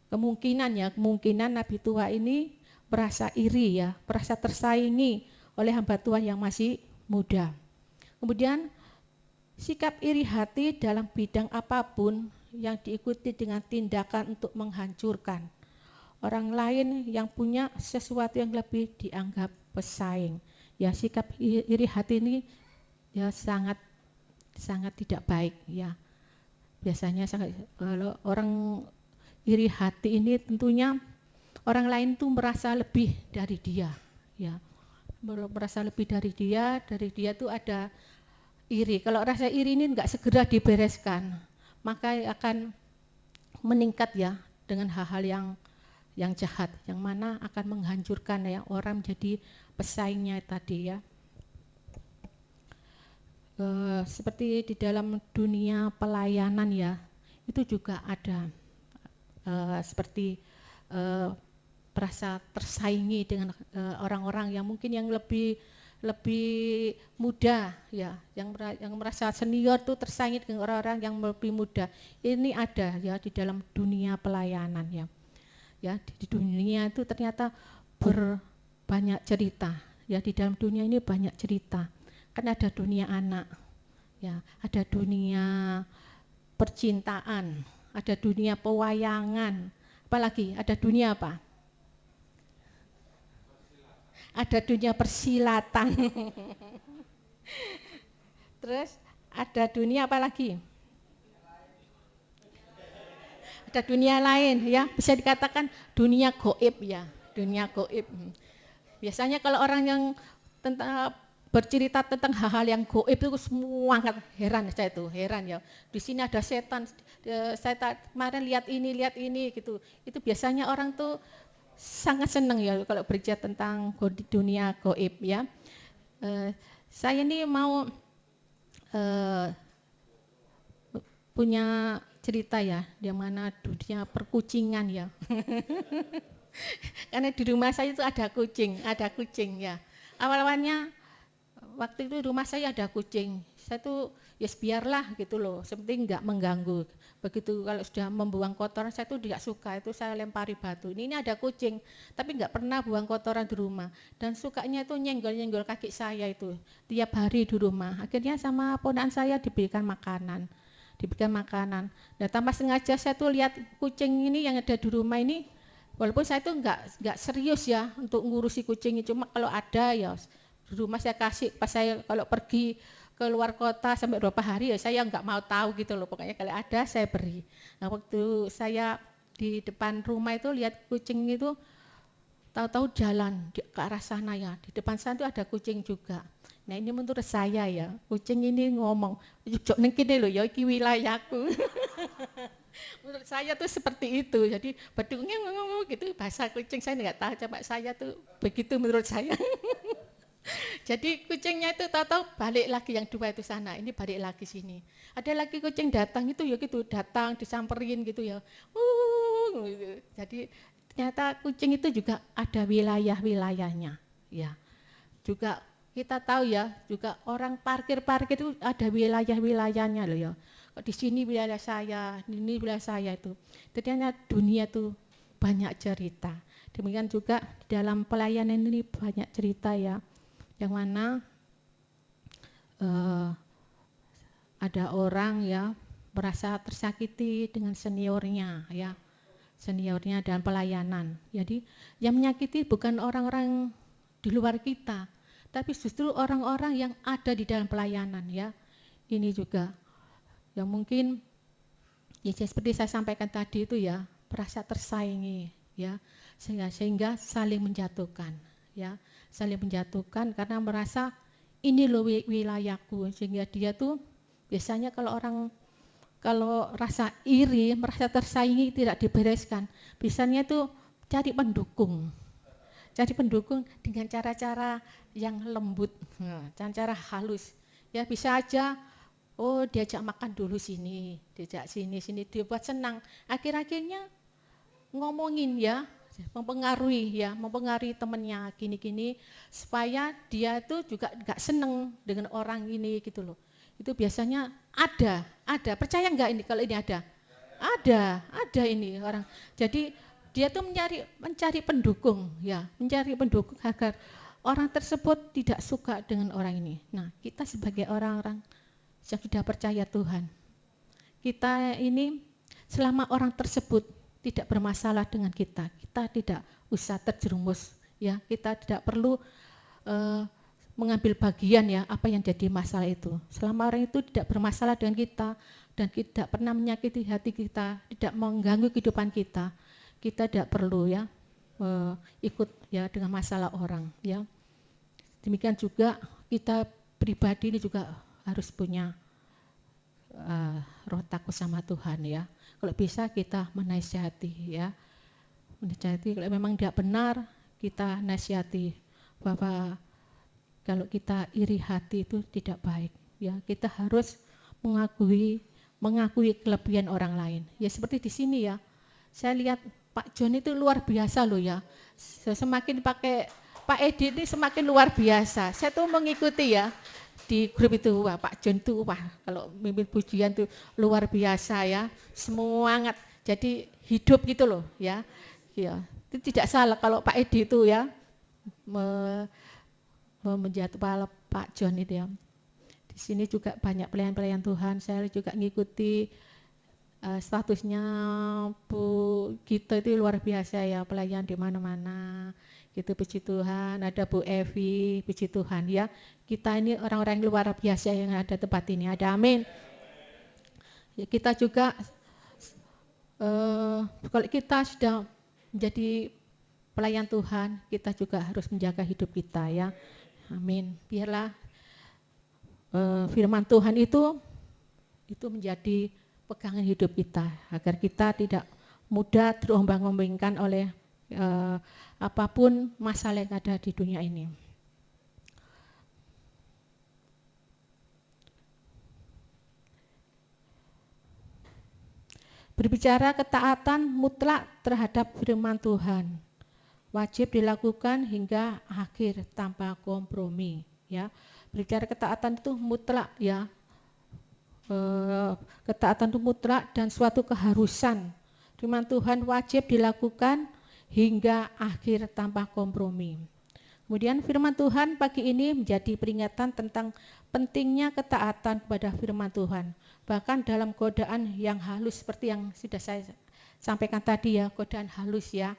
kemungkinan nabi tua ini merasa iri ya, merasa tersaingi oleh hamba Tuhan yang masih muda. Kemudian sikap iri hati dalam bidang apapun yang diikuti dengan tindakan untuk menghancurkan orang lain yang punya sesuatu yang lebih dianggap pesaing. Ya, sikap iri hati ini ya sangat tidak baik ya. Biasanya kalau orang iri hati ini tentunya orang lain tuh merasa lebih dari dia ya. Merasa lebih dari dia tuh ada iri. Kalau rasa iri ini enggak segera dibereskan, maka akan meningkat ya dengan hal-hal yang jahat, yang mana akan menghancurkan ya orang menjadi pesaingnya tadi ya. Seperti di dalam dunia pelayanan ya, itu juga ada seperti merasa tersaingi dengan orang-orang yang mungkin yang lebih muda ya, yang merasa senior tuh tersaingi dengan orang-orang yang lebih muda. Ini ada ya di dalam dunia pelayanan ya. Ya, di dunia itu ternyata banyak cerita. Ya, di dalam dunia ini banyak cerita. Kan ada dunia anak. Ya, ada dunia percintaan, ada dunia pewayangan. Apalagi ada dunia apa? Ada dunia persilatan. Terus ada dunia apa lagi? Ada dunia lain ya, bisa dikatakan dunia gaib ya, dunia gaib. Biasanya kalau orang yang bercerita tentang hal-hal yang gaib itu semua heran ya. Di sini ada setan, saya kemarin lihat ini gitu. Itu biasanya orang tuh sangat senang ya kalau berbicara tentang dunia gaib ya. Saya ini mau punya cerita ya, di mana dunia perkucingan ya. Karena di rumah saya itu ada kucing ya. Awal-awalnya waktu itu di rumah saya ada kucing. Saya tuh ya biarlah gitu loh, sepenting enggak mengganggu. Begitu kalau sudah membuang kotoran saya tuh tidak suka, itu saya lempari batu. Ini ada kucing, tapi enggak pernah buang kotoran di rumah. Dan sukanya itu nyenggol-nyenggol kaki saya itu tiap hari di rumah. Akhirnya sama ponakan saya diberikan makanan. Dan tanpa sengaja saya tuh lihat kucing ini yang ada di rumah ini, walaupun saya tuh enggak serius ya untuk ngurusi kucing ini, cuma kalau ada ya di rumah saya kasih, pas saya kalau pergi ke luar kota sampai berapa hari ya saya enggak mau tahu gitu loh, pokoknya kalau ada saya beri. Nah, waktu saya di depan rumah itu lihat kucing itu, tahu-tahu jalan ke arah sana ya, di depan sana itu ada kucing juga. Nah, ini menurut saya ya, kucing ini ngomong, "Jok neng kene lho ya, iki wilayahku." Menurut saya tuh seperti itu. Jadi bedungnya ngomong gitu, bahasa kucing saya enggak tahu, coba saya tuh begitu menurut saya. Jadi kucingnya itu tahu-tahu balik lagi yang dua itu sana, ini balik lagi sini. Ada lagi kucing datang itu ya gitu, datang disamperin gitu ya. Gitu. Jadi ternyata kucing itu juga ada wilayah-wilayahnya. Ya. Juga kita tahu ya, juga orang parkir itu ada wilayah-wilayahnya loh ya. Di sini wilayah saya, ini wilayah saya itu. Ternyata dunia itu banyak cerita. Demikian juga di dalam pelayanan ini banyak cerita ya. Yang mana ada orang ya merasa tersakiti dengan seniornya ya, seniornya dan pelayanan. Jadi yang menyakiti bukan orang-orang di luar kita, tapi justru orang-orang yang ada di dalam pelayanan ya. Ini juga yang mungkin ya seperti saya sampaikan tadi itu ya, merasa tersaingi ya, sehingga saling menjatuhkan ya. Saling menjatuhkan karena merasa ini loh wilayahku, sehingga dia tuh biasanya kalau rasa iri, merasa tersaingi tidak dibereskan, biasanya tuh cari pendukung dengan cara-cara yang lembut, cara halus ya, bisa aja diajak makan dulu sini, diajak sini dibuat senang, akhir-akhirnya ngomongin ya, mempengaruhi temennya gini-gini supaya dia itu juga nggak seneng dengan orang ini gitu loh. Itu biasanya ada, percaya nggak ini kalau ini ada ini orang. Jadi dia tuh mencari pendukung agar orang tersebut tidak suka dengan orang ini. Nah, kita sebagai orang-orang yang sudah percaya Tuhan, kita ini selama orang tersebut tidak bermasalah dengan kita tidak usah terjerumus ya, kita tidak perlu mengambil bagian ya apa yang jadi masalah itu. Selama orang itu tidak bermasalah dengan kita dan tidak pernah menyakiti hati kita, tidak mengganggu kehidupan kita tidak perlu ya ikut ya dengan masalah orang ya. Demikian juga kita pribadi ini juga harus punya roh takut sama Tuhan ya. Kalau bisa kita menasihati ya, kalau memang tidak benar kita nasihati bahwa kalau kita iri hati itu tidak baik ya. Kita harus mengakui kelebihan orang lain ya. Seperti di sini ya, saya lihat Pak John itu luar biasa loh ya. Semakin pakai Pak Edi ini semakin luar biasa. Saya tuh mengikuti ya di grup itu, wah Pak John tuh kalau mimpin pujian tuh luar biasa ya, semangat. Jadi hidup gitu loh ya. Ya, itu tidak salah kalau Pak Edi itu ya menjadi kepala Pak John itu ya. Di sini juga banyak pelayan-pelayan Tuhan. Saya juga ngikuti statusnya Bu Gito itu luar biasa ya, pelayan di mana-mana. Gitu, puji Tuhan. Ada Bu Evi, puji Tuhan ya. Kita ini orang-orang yang luar biasa yang ada tempat ini. Ada amin. Ya, kita juga kalau kita sudah menjadi pelayan Tuhan, kita juga harus menjaga hidup kita ya. Amin. Biarlah firman Tuhan itu menjadi pegangan hidup kita, agar kita tidak mudah terombang-ambingkan oleh apapun masalah yang ada di dunia ini. Berbicara ketaatan mutlak terhadap firman Tuhan, wajib dilakukan hingga akhir tanpa kompromi. Ya, berbicara ketaatan itu mutlak ya, ketaatan itu mutlak dan suatu keharusan. Firman Tuhan wajib dilakukan hingga akhir tanpa kompromi. Kemudian firman Tuhan pagi ini menjadi peringatan tentang pentingnya ketaatan kepada firman Tuhan. Bahkan dalam godaan yang halus seperti yang sudah saya sampaikan tadi ya, godaan halus ya.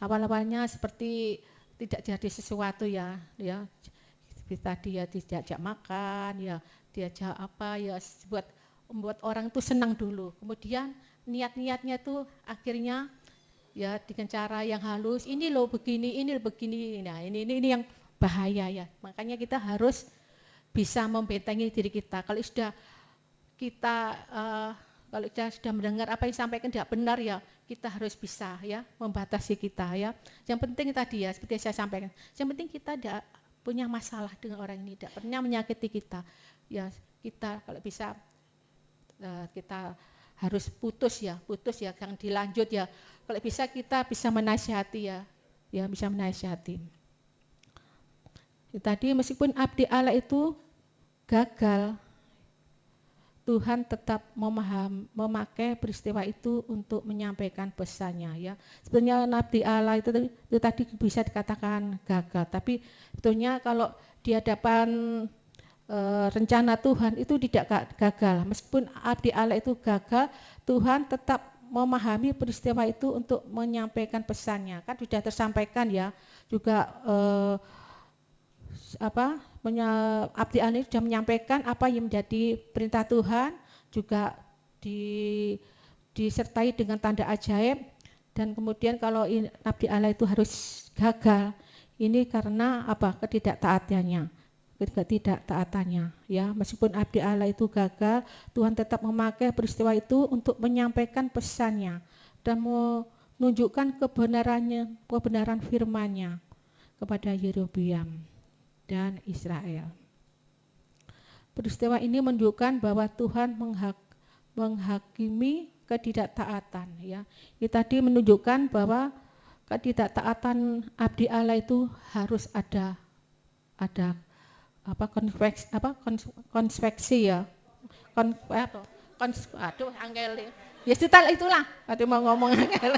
Awal-awalnya seperti tidak jadi sesuatu ya, seperti tadi ya diajak makan ya, diajak apa ya, membuat orang itu senang dulu. Kemudian niat-niatnya itu akhirnya ya dengan cara yang halus, ini loh begini, ini begini. Nah, ini yang bahaya ya. Makanya kita harus bisa membentengi diri kita. Kalau sudah mendengar apa yang disampaikan tidak benar ya, kita harus bisa ya membatasi kita ya. Yang penting tadi ya seperti saya sampaikan, yang penting kita tidak punya masalah dengan orang ini, tidak pernah menyakiti kita. Ya, kita kalau bisa kita harus putus ya, jangan dilanjut ya. Kalau bisa kita bisa menasihati ya bisa menasihati. Tadi meskipun abdi Allah itu gagal, Tuhan tetap memakai peristiwa itu untuk menyampaikan pesannya ya. Sebenarnya abdi Allah itu tadi bisa dikatakan gagal, tapi sebetulnya kalau di hadapan rencana Tuhan itu tidak gagal. Meskipun abdi Allah itu gagal, Tuhan tetap memahami peristiwa itu untuk menyampaikan pesannya. Kan sudah tersampaikan ya juga abdi Allah sudah menyampaikan apa yang menjadi perintah Tuhan, juga disertai dengan tanda ajaib. Dan kemudian kalau abdi Allah itu harus gagal, ini karena apa? Ketidaktaatannya ya. Meskipun abdi Allah itu gagal, Tuhan tetap memakai peristiwa itu untuk menyampaikan pesannya dan menunjukkan kebenaran firman-Nya kepada Yerobeam dan Israel. Peristiwa ini menunjukkan bahwa Tuhan menghakimi ketidaktaatan ya. Ini tadi menunjukkan bahwa ketidaktaatan abdi Allah itu harus ada konspeksi ya. Aduh angel. Ya itulah. Tadi mau ngomong angel.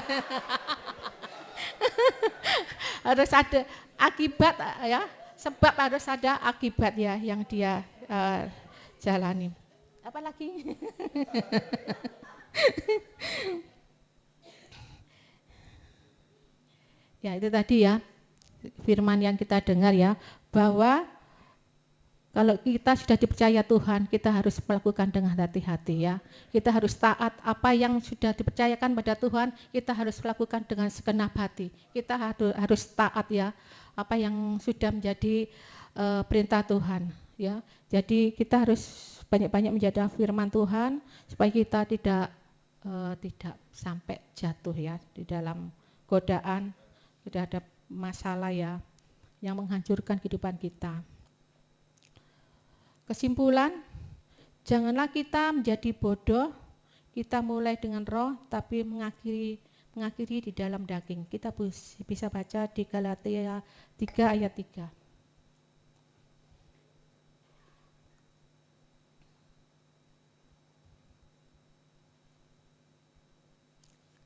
Harus ada akibat ya. Sebab harus ada akibat ya yang dia jalani. Apa lagi? Ya itu tadi ya firman yang kita dengar ya, bahwa kalau kita sudah dipercaya Tuhan, kita harus melakukan dengan hati-hati ya. Kita harus taat apa yang sudah dipercayakan pada Tuhan, kita harus melakukan dengan segenap hati. Kita harus taat ya apa yang sudah menjadi perintah Tuhan ya. Jadi kita harus banyak-banyak menjaga firman Tuhan supaya kita tidak sampai jatuh ya di dalam godaan, tidak ada masalah ya yang menghancurkan kehidupan kita. Kesimpulan, janganlah kita menjadi bodoh, kita mulai dengan roh tapi mengakhiri di dalam daging. Kita bisa baca di Galatia 3 ayat 3.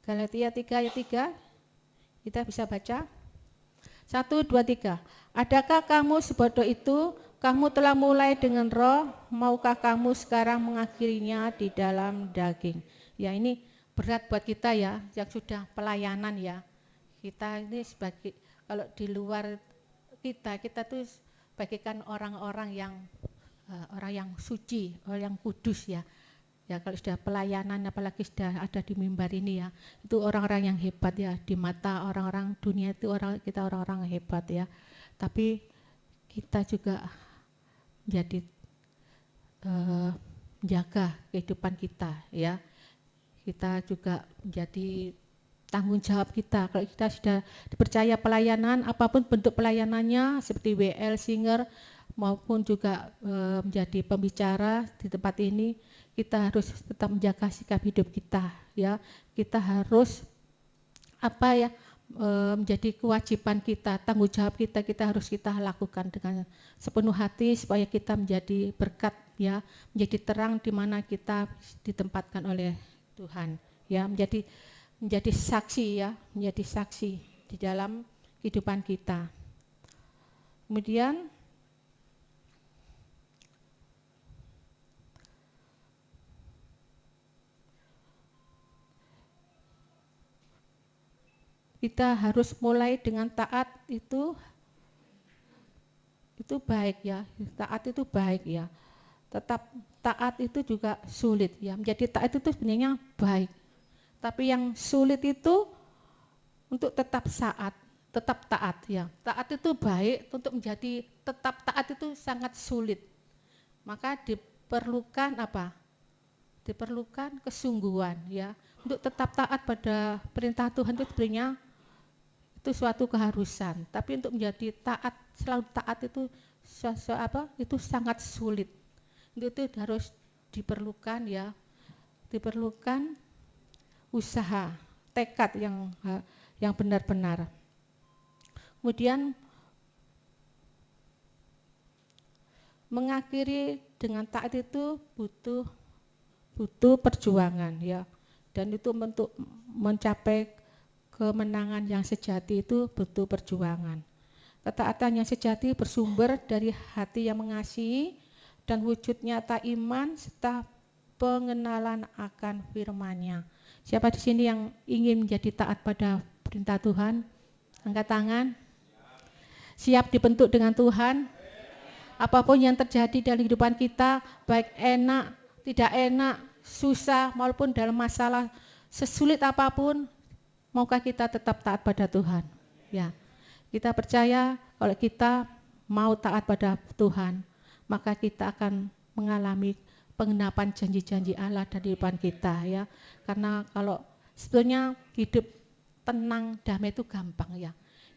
Galatia 3 ayat 3, kita bisa baca. 1, 2, 3. Adakah kamu sebodoh itu? Kamu telah mulai dengan roh, maukah kamu sekarang mengakhirinya di dalam daging? Ya ini berat buat kita ya, yang sudah pelayanan ya. Kita ini sebagai, kalau di luar kita tuh bagikan orang-orang yang suci, orang yang kudus ya. Ya kalau sudah pelayanan, apalagi sudah ada di mimbar ini ya, itu orang-orang yang hebat ya, di mata orang-orang dunia itu kita orang-orang hebat ya. Tapi kita juga menjadi menjaga kehidupan kita ya. Kita juga menjadi tanggung jawab kita. Kalau kita sudah dipercaya pelayanan, apapun bentuk pelayanannya, seperti WL, singer, maupun juga menjadi pembicara di tempat ini, kita harus tetap menjaga sikap hidup kita ya. Kita harus menjadi kewajiban kita, tanggung jawab kita harus kita lakukan dengan sepenuh hati supaya kita menjadi berkat ya, menjadi terang di mana kita ditempatkan oleh Tuhan ya, menjadi saksi ya, menjadi saksi di dalam kehidupan kita. Kemudian kita harus mulai dengan taat, itu baik ya, taat itu baik ya. Tetap taat itu juga sulit ya, menjadi taat itu sebenarnya baik. Tapi yang sulit itu untuk tetap taat ya. Taat itu baik, untuk menjadi tetap taat itu sangat sulit. Maka diperlukan apa? Diperlukan kesungguhan ya. Untuk tetap taat pada perintah Tuhan itu sebenarnya itu suatu keharusan, tapi untuk menjadi taat, selalu taat itu itu sangat sulit. Itu harus diperlukan ya, diperlukan usaha, tekad yang benar-benar. Kemudian mengakhiri dengan taat itu butuh perjuangan ya, dan itu untuk mencapai kemenangan yang sejati itu butuh perjuangan. Ketaatan yang sejati bersumber dari hati yang mengasihi dan wujud nyata iman serta pengenalan akan firman-Nya. Siapa di sini yang ingin menjadi taat pada perintah Tuhan? Angkat tangan. Siap dibentuk dengan Tuhan? Apapun yang terjadi dalam kehidupan kita, baik enak, tidak enak, susah maupun dalam masalah sesulit apapun, maukah kita tetap taat pada Tuhan? Ya, kita percaya kalau kita mau taat pada Tuhan, maka kita akan mengalami pengenapan janji-janji Allah dari depan kita ya. Karena kalau sebetulnya hidup tenang, damai itu gampang ya.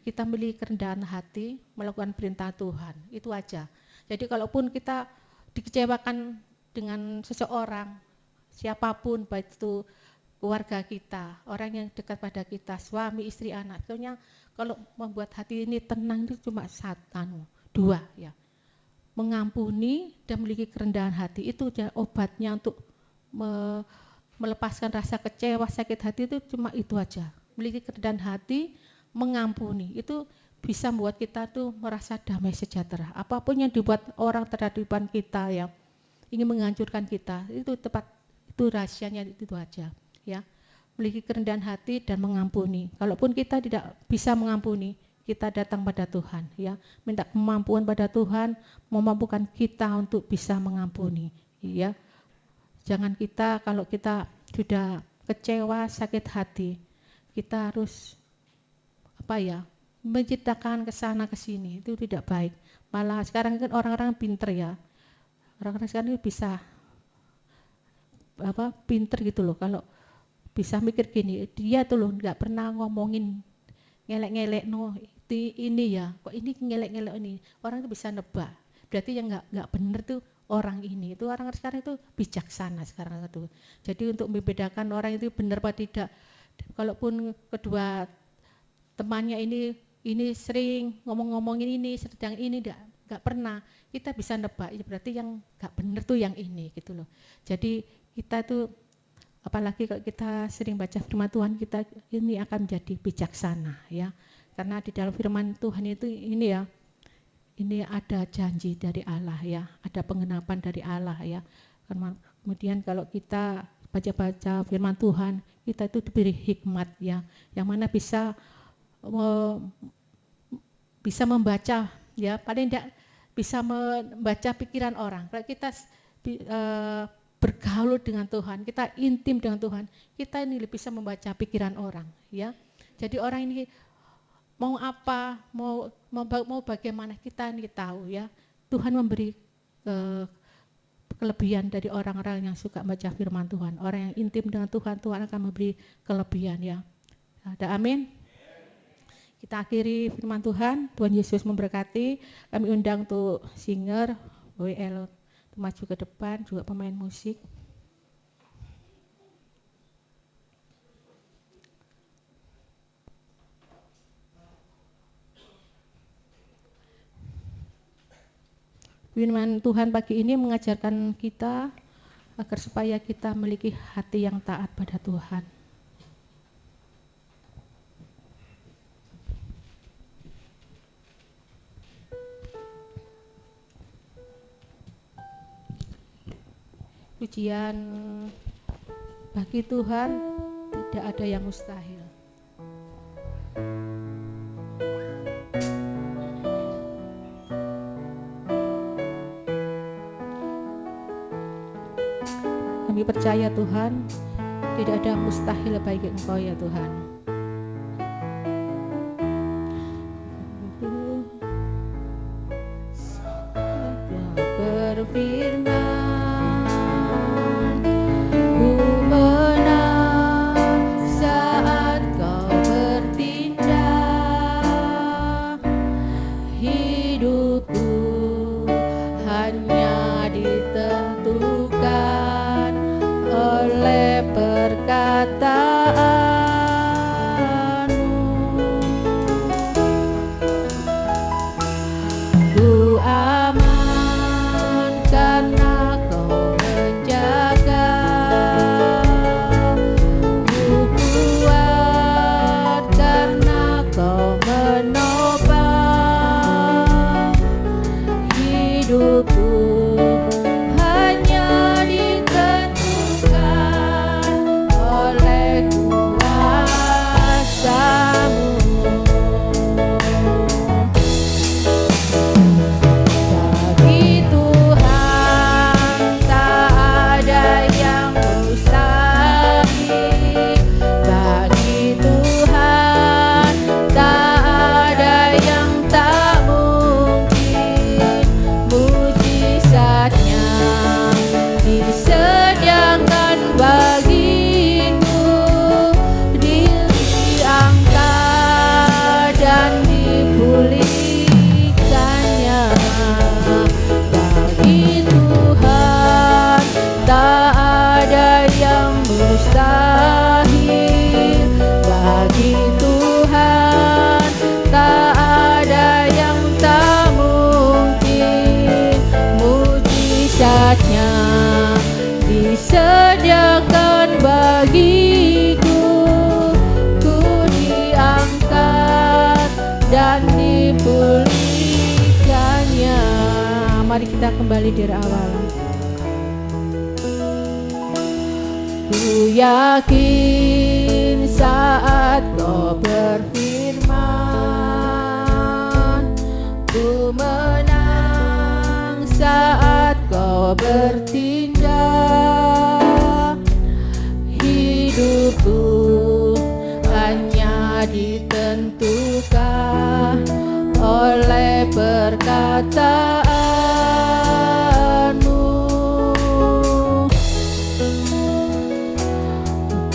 Kita memiliki kerendahan hati, melakukan perintah Tuhan, itu aja. Jadi kalaupun kita dikecewakan dengan seseorang, siapapun, baik itu keluarga kita, orang yang dekat pada kita, suami, istri, anak. Pokoknya kalau membuat hati ini tenang itu cuma dua ya. Mengampuni dan memiliki kerendahan hati itu obatnya untuk melepaskan rasa kecewa, sakit hati itu cuma itu aja. Memiliki kerendahan hati, mengampuni itu bisa membuat kita tuh merasa damai sejahtera. Apapun yang dibuat orang terhadap kita yang ingin menghancurkan kita, itu tepat, itu rahasianya itu aja ya. Memiliki kerendahan hati dan mengampuni. Kalaupun kita tidak bisa mengampuni, kita datang pada Tuhan ya, minta kemampuan pada Tuhan, memampukan kita untuk bisa mengampuni ya. Jangan kita kalau kita sudah kecewa, sakit hati, kita harus menciptakan kesana kesini, itu tidak baik. Malah sekarang kan orang-orang pinter ya, orang-orang sekarang itu bisa pinter gitu loh, kalau bisa mikir gini, dia tuh loh nggak pernah ngomongin ngelek-ngelek ini ya, kok ini ngelek-ngelek ini, orang itu bisa nebak, berarti yang nggak bener tuh orang ini, itu orang sekarang itu bijaksana sekarang itu. Jadi untuk membedakan orang itu benar apa tidak, kalaupun kedua temannya ini sering ngomongin ini, sedang ini nggak pernah, kita bisa nebak, ya berarti yang nggak bener tuh yang ini gitu loh. Jadi kita tuh apalagi kalau kita sering baca firman Tuhan, kita ini akan menjadi bijaksana ya, karena di dalam firman Tuhan itu ini ya, ini ada janji dari Allah ya, ada pengenapan dari Allah ya. Kemudian kalau kita baca-baca firman Tuhan, kita itu diberi hikmat ya, yang mana bisa membaca ya, paling tidak bisa membaca pikiran orang. Kalau kita bergaul dengan Tuhan, kita intim dengan Tuhan, kita ini bisa membaca pikiran orang ya. Jadi orang ini mau apa, mau bagaimana, kita ini tahu ya. Tuhan memberi kelebihan dari orang-orang yang suka baca firman Tuhan. Orang yang intim dengan Tuhan, Tuhan akan memberi kelebihan ya. Ada amin. Kita akhiri firman Tuhan. Tuhan Yesus memberkati. Kami undang untuk singer WL maju ke depan, juga pemain musik. Firman Tuhan pagi ini mengajarkan kita agar supaya kita memiliki hati yang taat pada Tuhan. Pujian bagi Tuhan tidak ada yang mustahil. Kami percaya Tuhan, tidak ada mustahil bagi Engkau ya Tuhan. Berfirman, ku menang saat Kau bertindak. Hidupku hanya ditentukan oleh perkataan-Mu. Ku amankan Mari kita kembali dari awal. Ku yakin saat kau berfirman, ku menang saat kau bertindak. Hidupku hanya ditentukan oleh perkataanmu.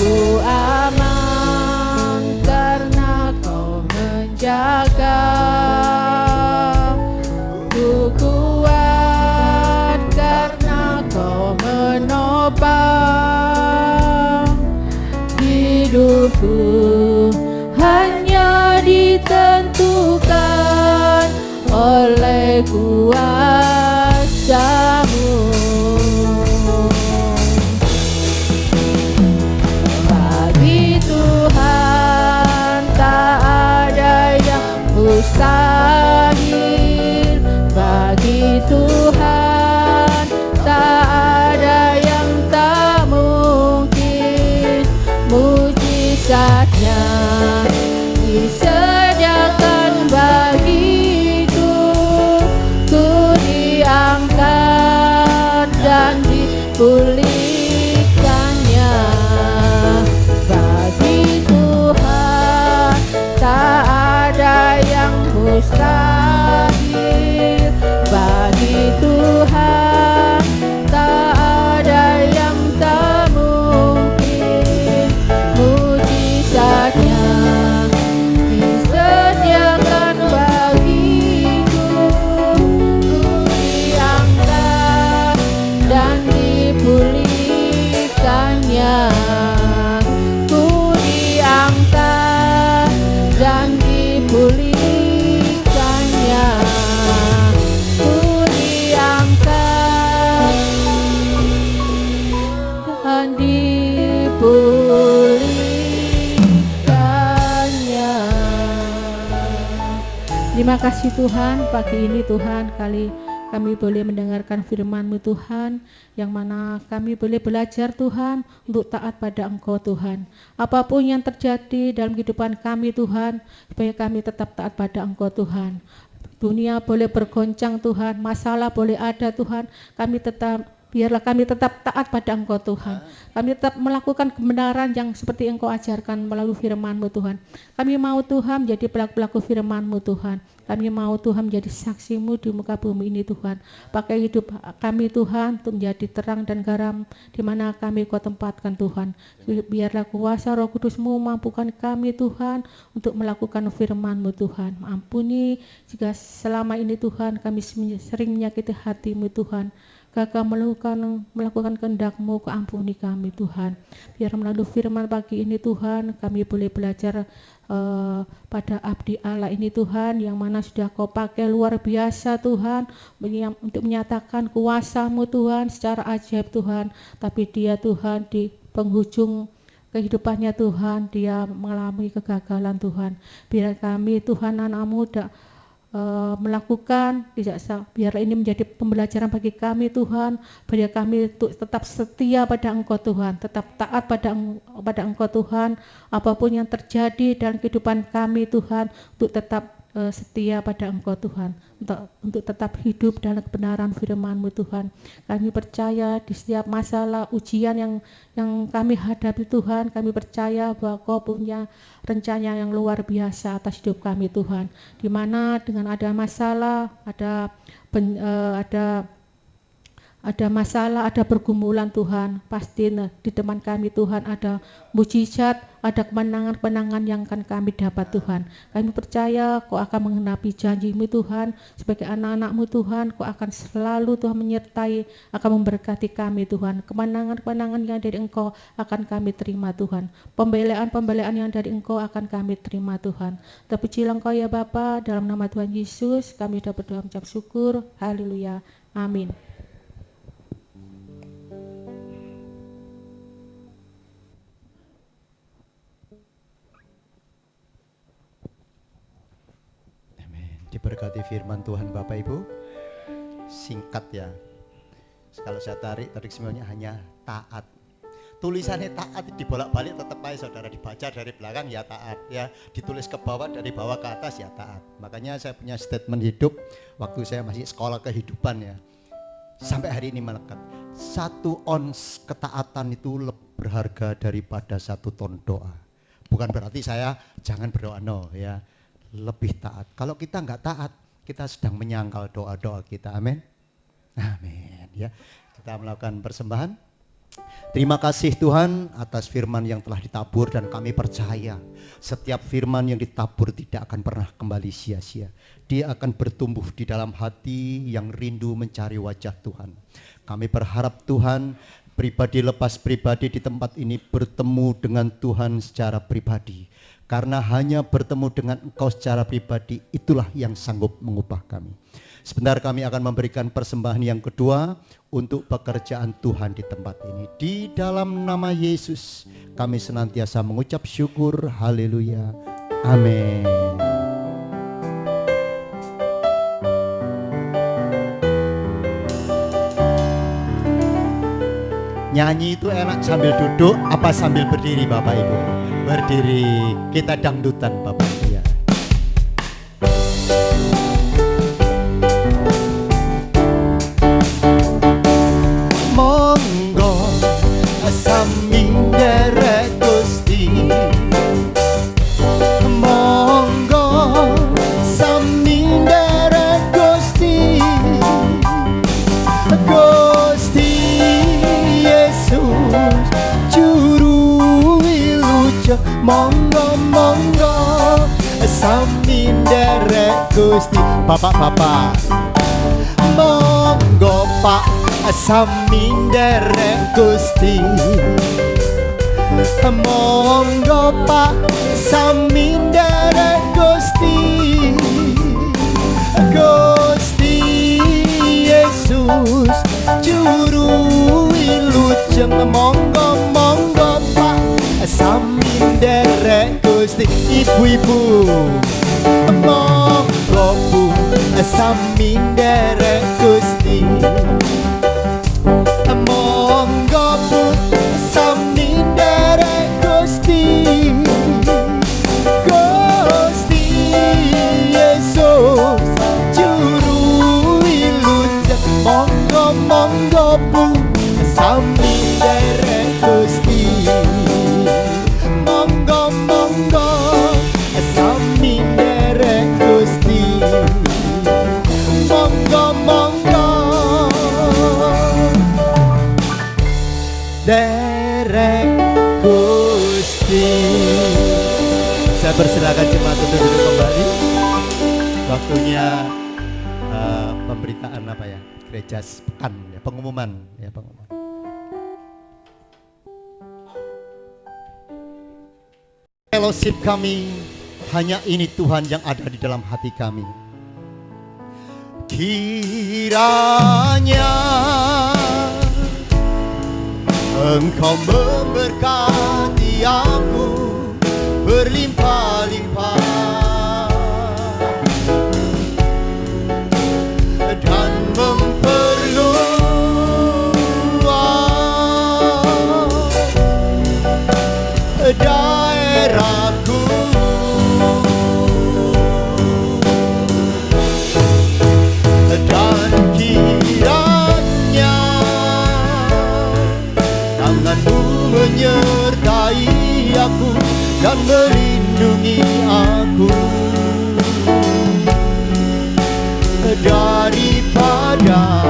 Ku aman karena kau menjaga. Ku kuat karena kau menopang. Hidupku hanya ditentukan oleh kuasa-Mu. Bagi Tuhan tak ada yang mustahil. Bagi Tuhan tak ada yang tak mungkin. Mujizatnya disediakan bagiku. Ku diangkat dan dipulihkannya. Bagi Tuhan tak ada yang mustahil. Bagi Tuhan tak ada yang tak mungkin. Mujizatnya disediakan bagiku. Ku diangkat dan dipulihkannya. Ku diangkat dan dipulihkannya. Ku diangkat dan dipulihkannya. Terima kasih Tuhan, pagi ini Tuhan kami boleh mendengarkan firman-Mu Tuhan, yang mana kami boleh belajar Tuhan untuk taat pada Engkau Tuhan. Apapun yang terjadi dalam kehidupan kami Tuhan, supaya kami tetap taat pada Engkau Tuhan. Dunia boleh bergoncang Tuhan, masalah boleh ada Tuhan, biarlah kami tetap taat pada Engkau Tuhan. Kami tetap melakukan kebenaran yang seperti Engkau ajarkan melalui firman-Mu Tuhan. Kami mau Tuhan menjadi pelaku-pelaku firman-Mu Tuhan. Kami mau Tuhan menjadi saksi-Mu di muka bumi ini Tuhan. Pakai hidup kami Tuhan untuk menjadi terang dan garam di mana kami Kau tempatkan Tuhan. Biarlah kuasa Roh Kudus-Mu mampukan kami Tuhan untuk melakukan firman-Mu Tuhan. Ampuni jika selama ini Tuhan kami sering menyakiti hati-Mu Tuhan. Gagal melakukan kehendak-Mu, ampuni kami Tuhan. Biar melalui firman pagi ini Tuhan, kami boleh belajar pada abdi Allah ini Tuhan, yang mana sudah Kau pakai luar biasa Tuhan, untuk menyatakan kuasa-Mu Tuhan secara ajaib Tuhan. Tapi dia Tuhan di penghujung kehidupannya Tuhan, dia mengalami kegagalan Tuhan. Biar kami Tuhan anak muda melakukan biar ini menjadi pembelajaran bagi kami Tuhan, biar kami tetap setia pada Engkau Tuhan, tetap taat pada Engkau Tuhan, apapun yang terjadi dalam kehidupan kami Tuhan, untuk tetap setia pada Engkau Tuhan, untuk tetap hidup dalam kebenaran firman-Mu Tuhan. Kami percaya di setiap masalah ujian yang kami hadapi Tuhan, kami percaya bahwa Kau punya rencana yang luar biasa atas hidup kami Tuhan, di mana dengan ada masalah, ada masalah, ada pergumulan Tuhan, pasti di teman kami Tuhan ada mujizat, ada kemenangan-kemenangan yang akan kami dapat Tuhan. Kami percaya Kau akan menggenapi janji-Mu Tuhan, sebagai anak-anak-Mu Tuhan, Kau akan selalu Tuhan menyertai, akan memberkati kami Tuhan. Kemenangan-kemenangan yang dari Engkau akan kami terima Tuhan. Pembelaan-pembelaan yang dari Engkau akan kami terima Tuhan. Terpujilah Engkau ya Bapa, dalam nama Tuhan Yesus kami dapat berdoa mengucap syukur. Haleluya. Amin. Diberkati firman Tuhan Bapak Ibu. singkat ya. Kalau saya tarik semuanya hanya taat. Tulisannya taat dibolak-balik tetap aja saudara, dibaca dari belakang ya taat ya, ditulis ke bawah dari bawah ke atas ya taat. Makanya saya punya statement hidup waktu saya masih sekolah kehidupan ya, sampai hari ini melekat. 1 ons ketaatan itu lebih berharga daripada 1 ton doa. Bukan berarti saya jangan berdoa, no ya, lebih taat. Kalau kita nggak taat, kita sedang menyangkal doa-doa kita. Amin, amin ya. Kita melakukan persembahan. Terima kasih Tuhan atas firman yang telah ditabur, dan kami percaya setiap firman yang ditabur tidak akan pernah kembali sia-sia. Dia akan bertumbuh di dalam hati yang rindu mencari wajah Tuhan. Kami berharap Tuhan, pribadi lepas pribadi di tempat ini bertemu dengan Tuhan secara pribadi. Karena hanya bertemu dengan Engkau secara pribadi, itulah yang sanggup mengubah kami. Sebentar kami akan memberikan persembahan yang kedua untuk pekerjaan Tuhan di tempat ini. Di dalam nama Yesus kami senantiasa mengucap syukur. Haleluya. Amin. Nyanyi itu enak sambil duduk apa sambil berdiri Bapak Ibu? Berdiri, kita dangdutan Bapak Ibu ya. Monggo sambing derek Gusti, monggo sambing derek Gusti, Gusti Yesus juru wilujeng. Monggo monggo sambing derek Gusti. Bapak-bapak, monggo Pak sami derek Gusti, monggo Pak sami derek Gusti, Gusti Yesus juru wilujeng. Monggo monggo Pak sami derek Gusti. Ibu-ibu monggo Bu sami derek Gusti, monggo Bu sami derek Gusti, Gusti Yesus juru wilujeng. Monggo monggo Bu sami derek Gusti, monggo monggo sami derek Gusti, monggo monggo derek Gusti. Saya persilakan jemaat untuk duduk kembali. Waktunya pemberitaan apa ya? Gereja pekan ya, pengumuman ya, pengumuman. Fellowship kami hanya ini Tuhan yang ada di dalam hati kami. Kiranya Engkau memberkati aku berlimpah-limpah dan memperluas daerahku, dan kiranya tanganmu menyertai aku dan melindungi aku daripada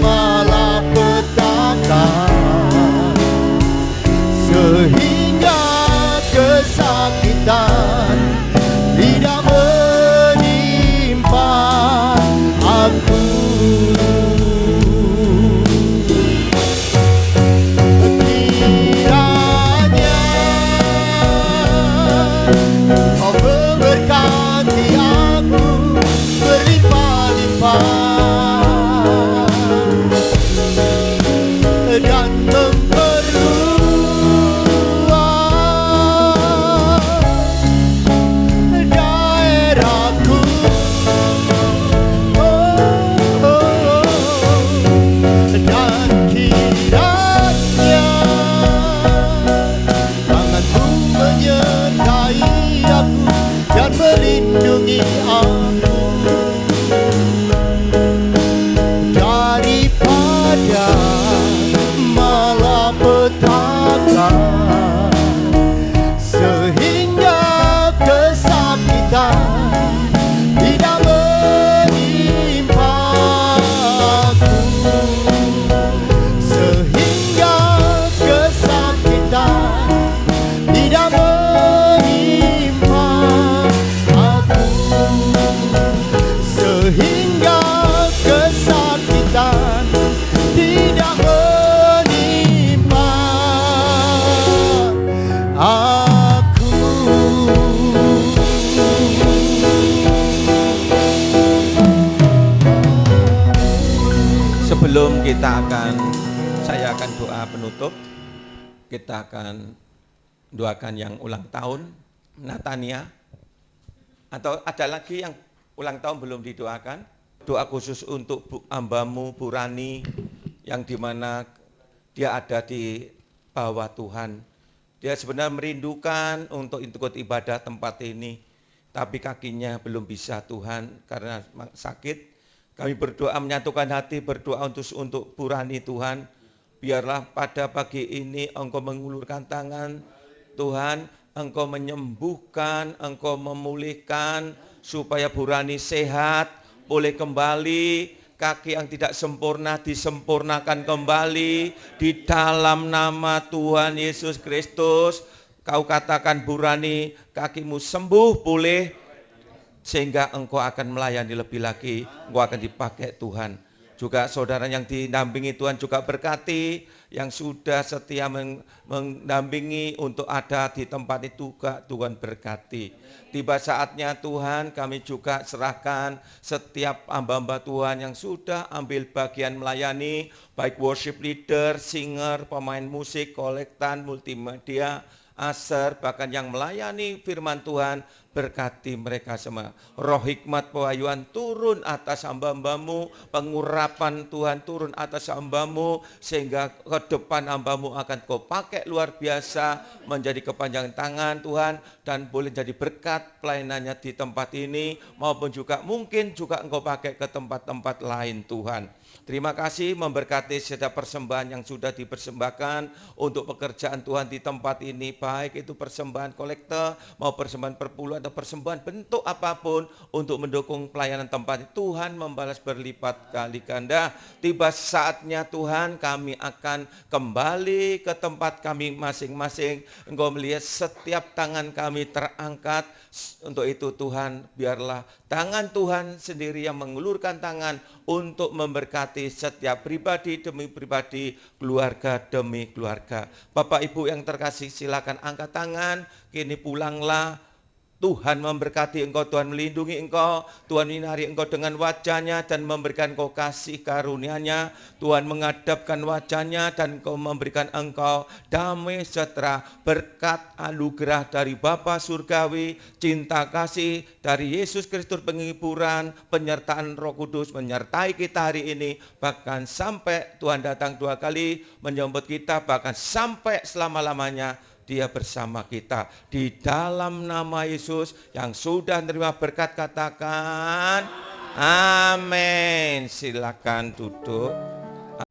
malapetaka, sehingga kesakitan tidak menimpa aku. Kiranya Kau memberkati aku berlimpah-limpah dan memperluas daerahku. Oh, Saya akan doa penutup. Kita akan doakan yang ulang tahun, Natania. Atau ada lagi yang ulang tahun belum didoakan? Doa khusus untuk hambamu Bu Rani, yang dimana dia ada di bawah Tuhan. Dia sebenarnya merindukan untuk ikut ibadah tempat ini, tapi kakinya belum bisa Tuhan karena sakit. Kami berdoa menyatukan hati, berdoa untuk Bu Rani Tuhan. Biarlah pada pagi ini Engkau mengulurkan tangan, Tuhan, Engkau menyembuhkan, Engkau memulihkan, supaya Bu Rani sehat, boleh kembali, kaki yang tidak sempurna disempurnakan kembali, di dalam nama Tuhan Yesus Kristus. Kau katakan Bu Rani, kakimu sembuh, boleh, sehingga Engkau akan melayani lebih lagi, Engkau akan dipakai Tuhan. Juga saudara yang didampingi Tuhan juga berkati, yang sudah setia mendampingi untuk ada di tempat itu juga Tuhan berkati. Tiba saatnya Tuhan, kami juga serahkan setiap hamba-hamba Tuhan yang sudah ambil bagian melayani, baik worship leader, singer, pemain musik, kolektan, multimedia, aser, bahkan yang melayani firman Tuhan, berkati mereka semua. Roh hikmat pewahyuan turun atas hamba-hambamu, pengurapan Tuhan turun atas hamba-Mu, sehingga ke depan hamba-Mu akan Kau pakai luar biasa, menjadi kepanjangan tangan Tuhan, dan boleh jadi berkat pelayanannya di tempat ini, maupun juga mungkin juga Engkau pakai ke tempat-tempat lain Tuhan. Terima kasih memberkati setiap persembahan yang sudah dipersembahkan untuk pekerjaan Tuhan di tempat ini, baik itu persembahan kolektor, mau persembahan perpuluhan atau persembahan bentuk apapun untuk mendukung pelayanan tempat ini. Tuhan membalas berlipat kali ganda. Tiba saatnya Tuhan, kami akan kembali ke tempat kami masing-masing. Engkau melihat setiap tangan kami terangkat. Untuk itu Tuhan, biarlah tangan Tuhan sendiri yang mengulurkan tangan untuk memberkati setiap pribadi demi pribadi, keluarga demi keluarga. Bapak Ibu yang terkasih, silakan angkat tangan, kini pulanglah. Tuhan memberkati engkau, Tuhan melindungi engkau, Tuhan menyinari engkau dengan wajahnya dan memberikan engkau kasih karunia-Nya. Tuhan menghadapkan wajahnya dan engkau memberikan engkau damai sejahtera, berkat anugerah dari Bapa Surgawi, cinta kasih dari Yesus Kristus, penghiburan, penyertaan Roh Kudus menyertai kita hari ini, bahkan sampai Tuhan datang 2 kali menyambut kita, bahkan sampai selama-lamanya Dia bersama kita. Di dalam nama Yesus yang sudah menerima berkat, katakan amin. Silakan duduk.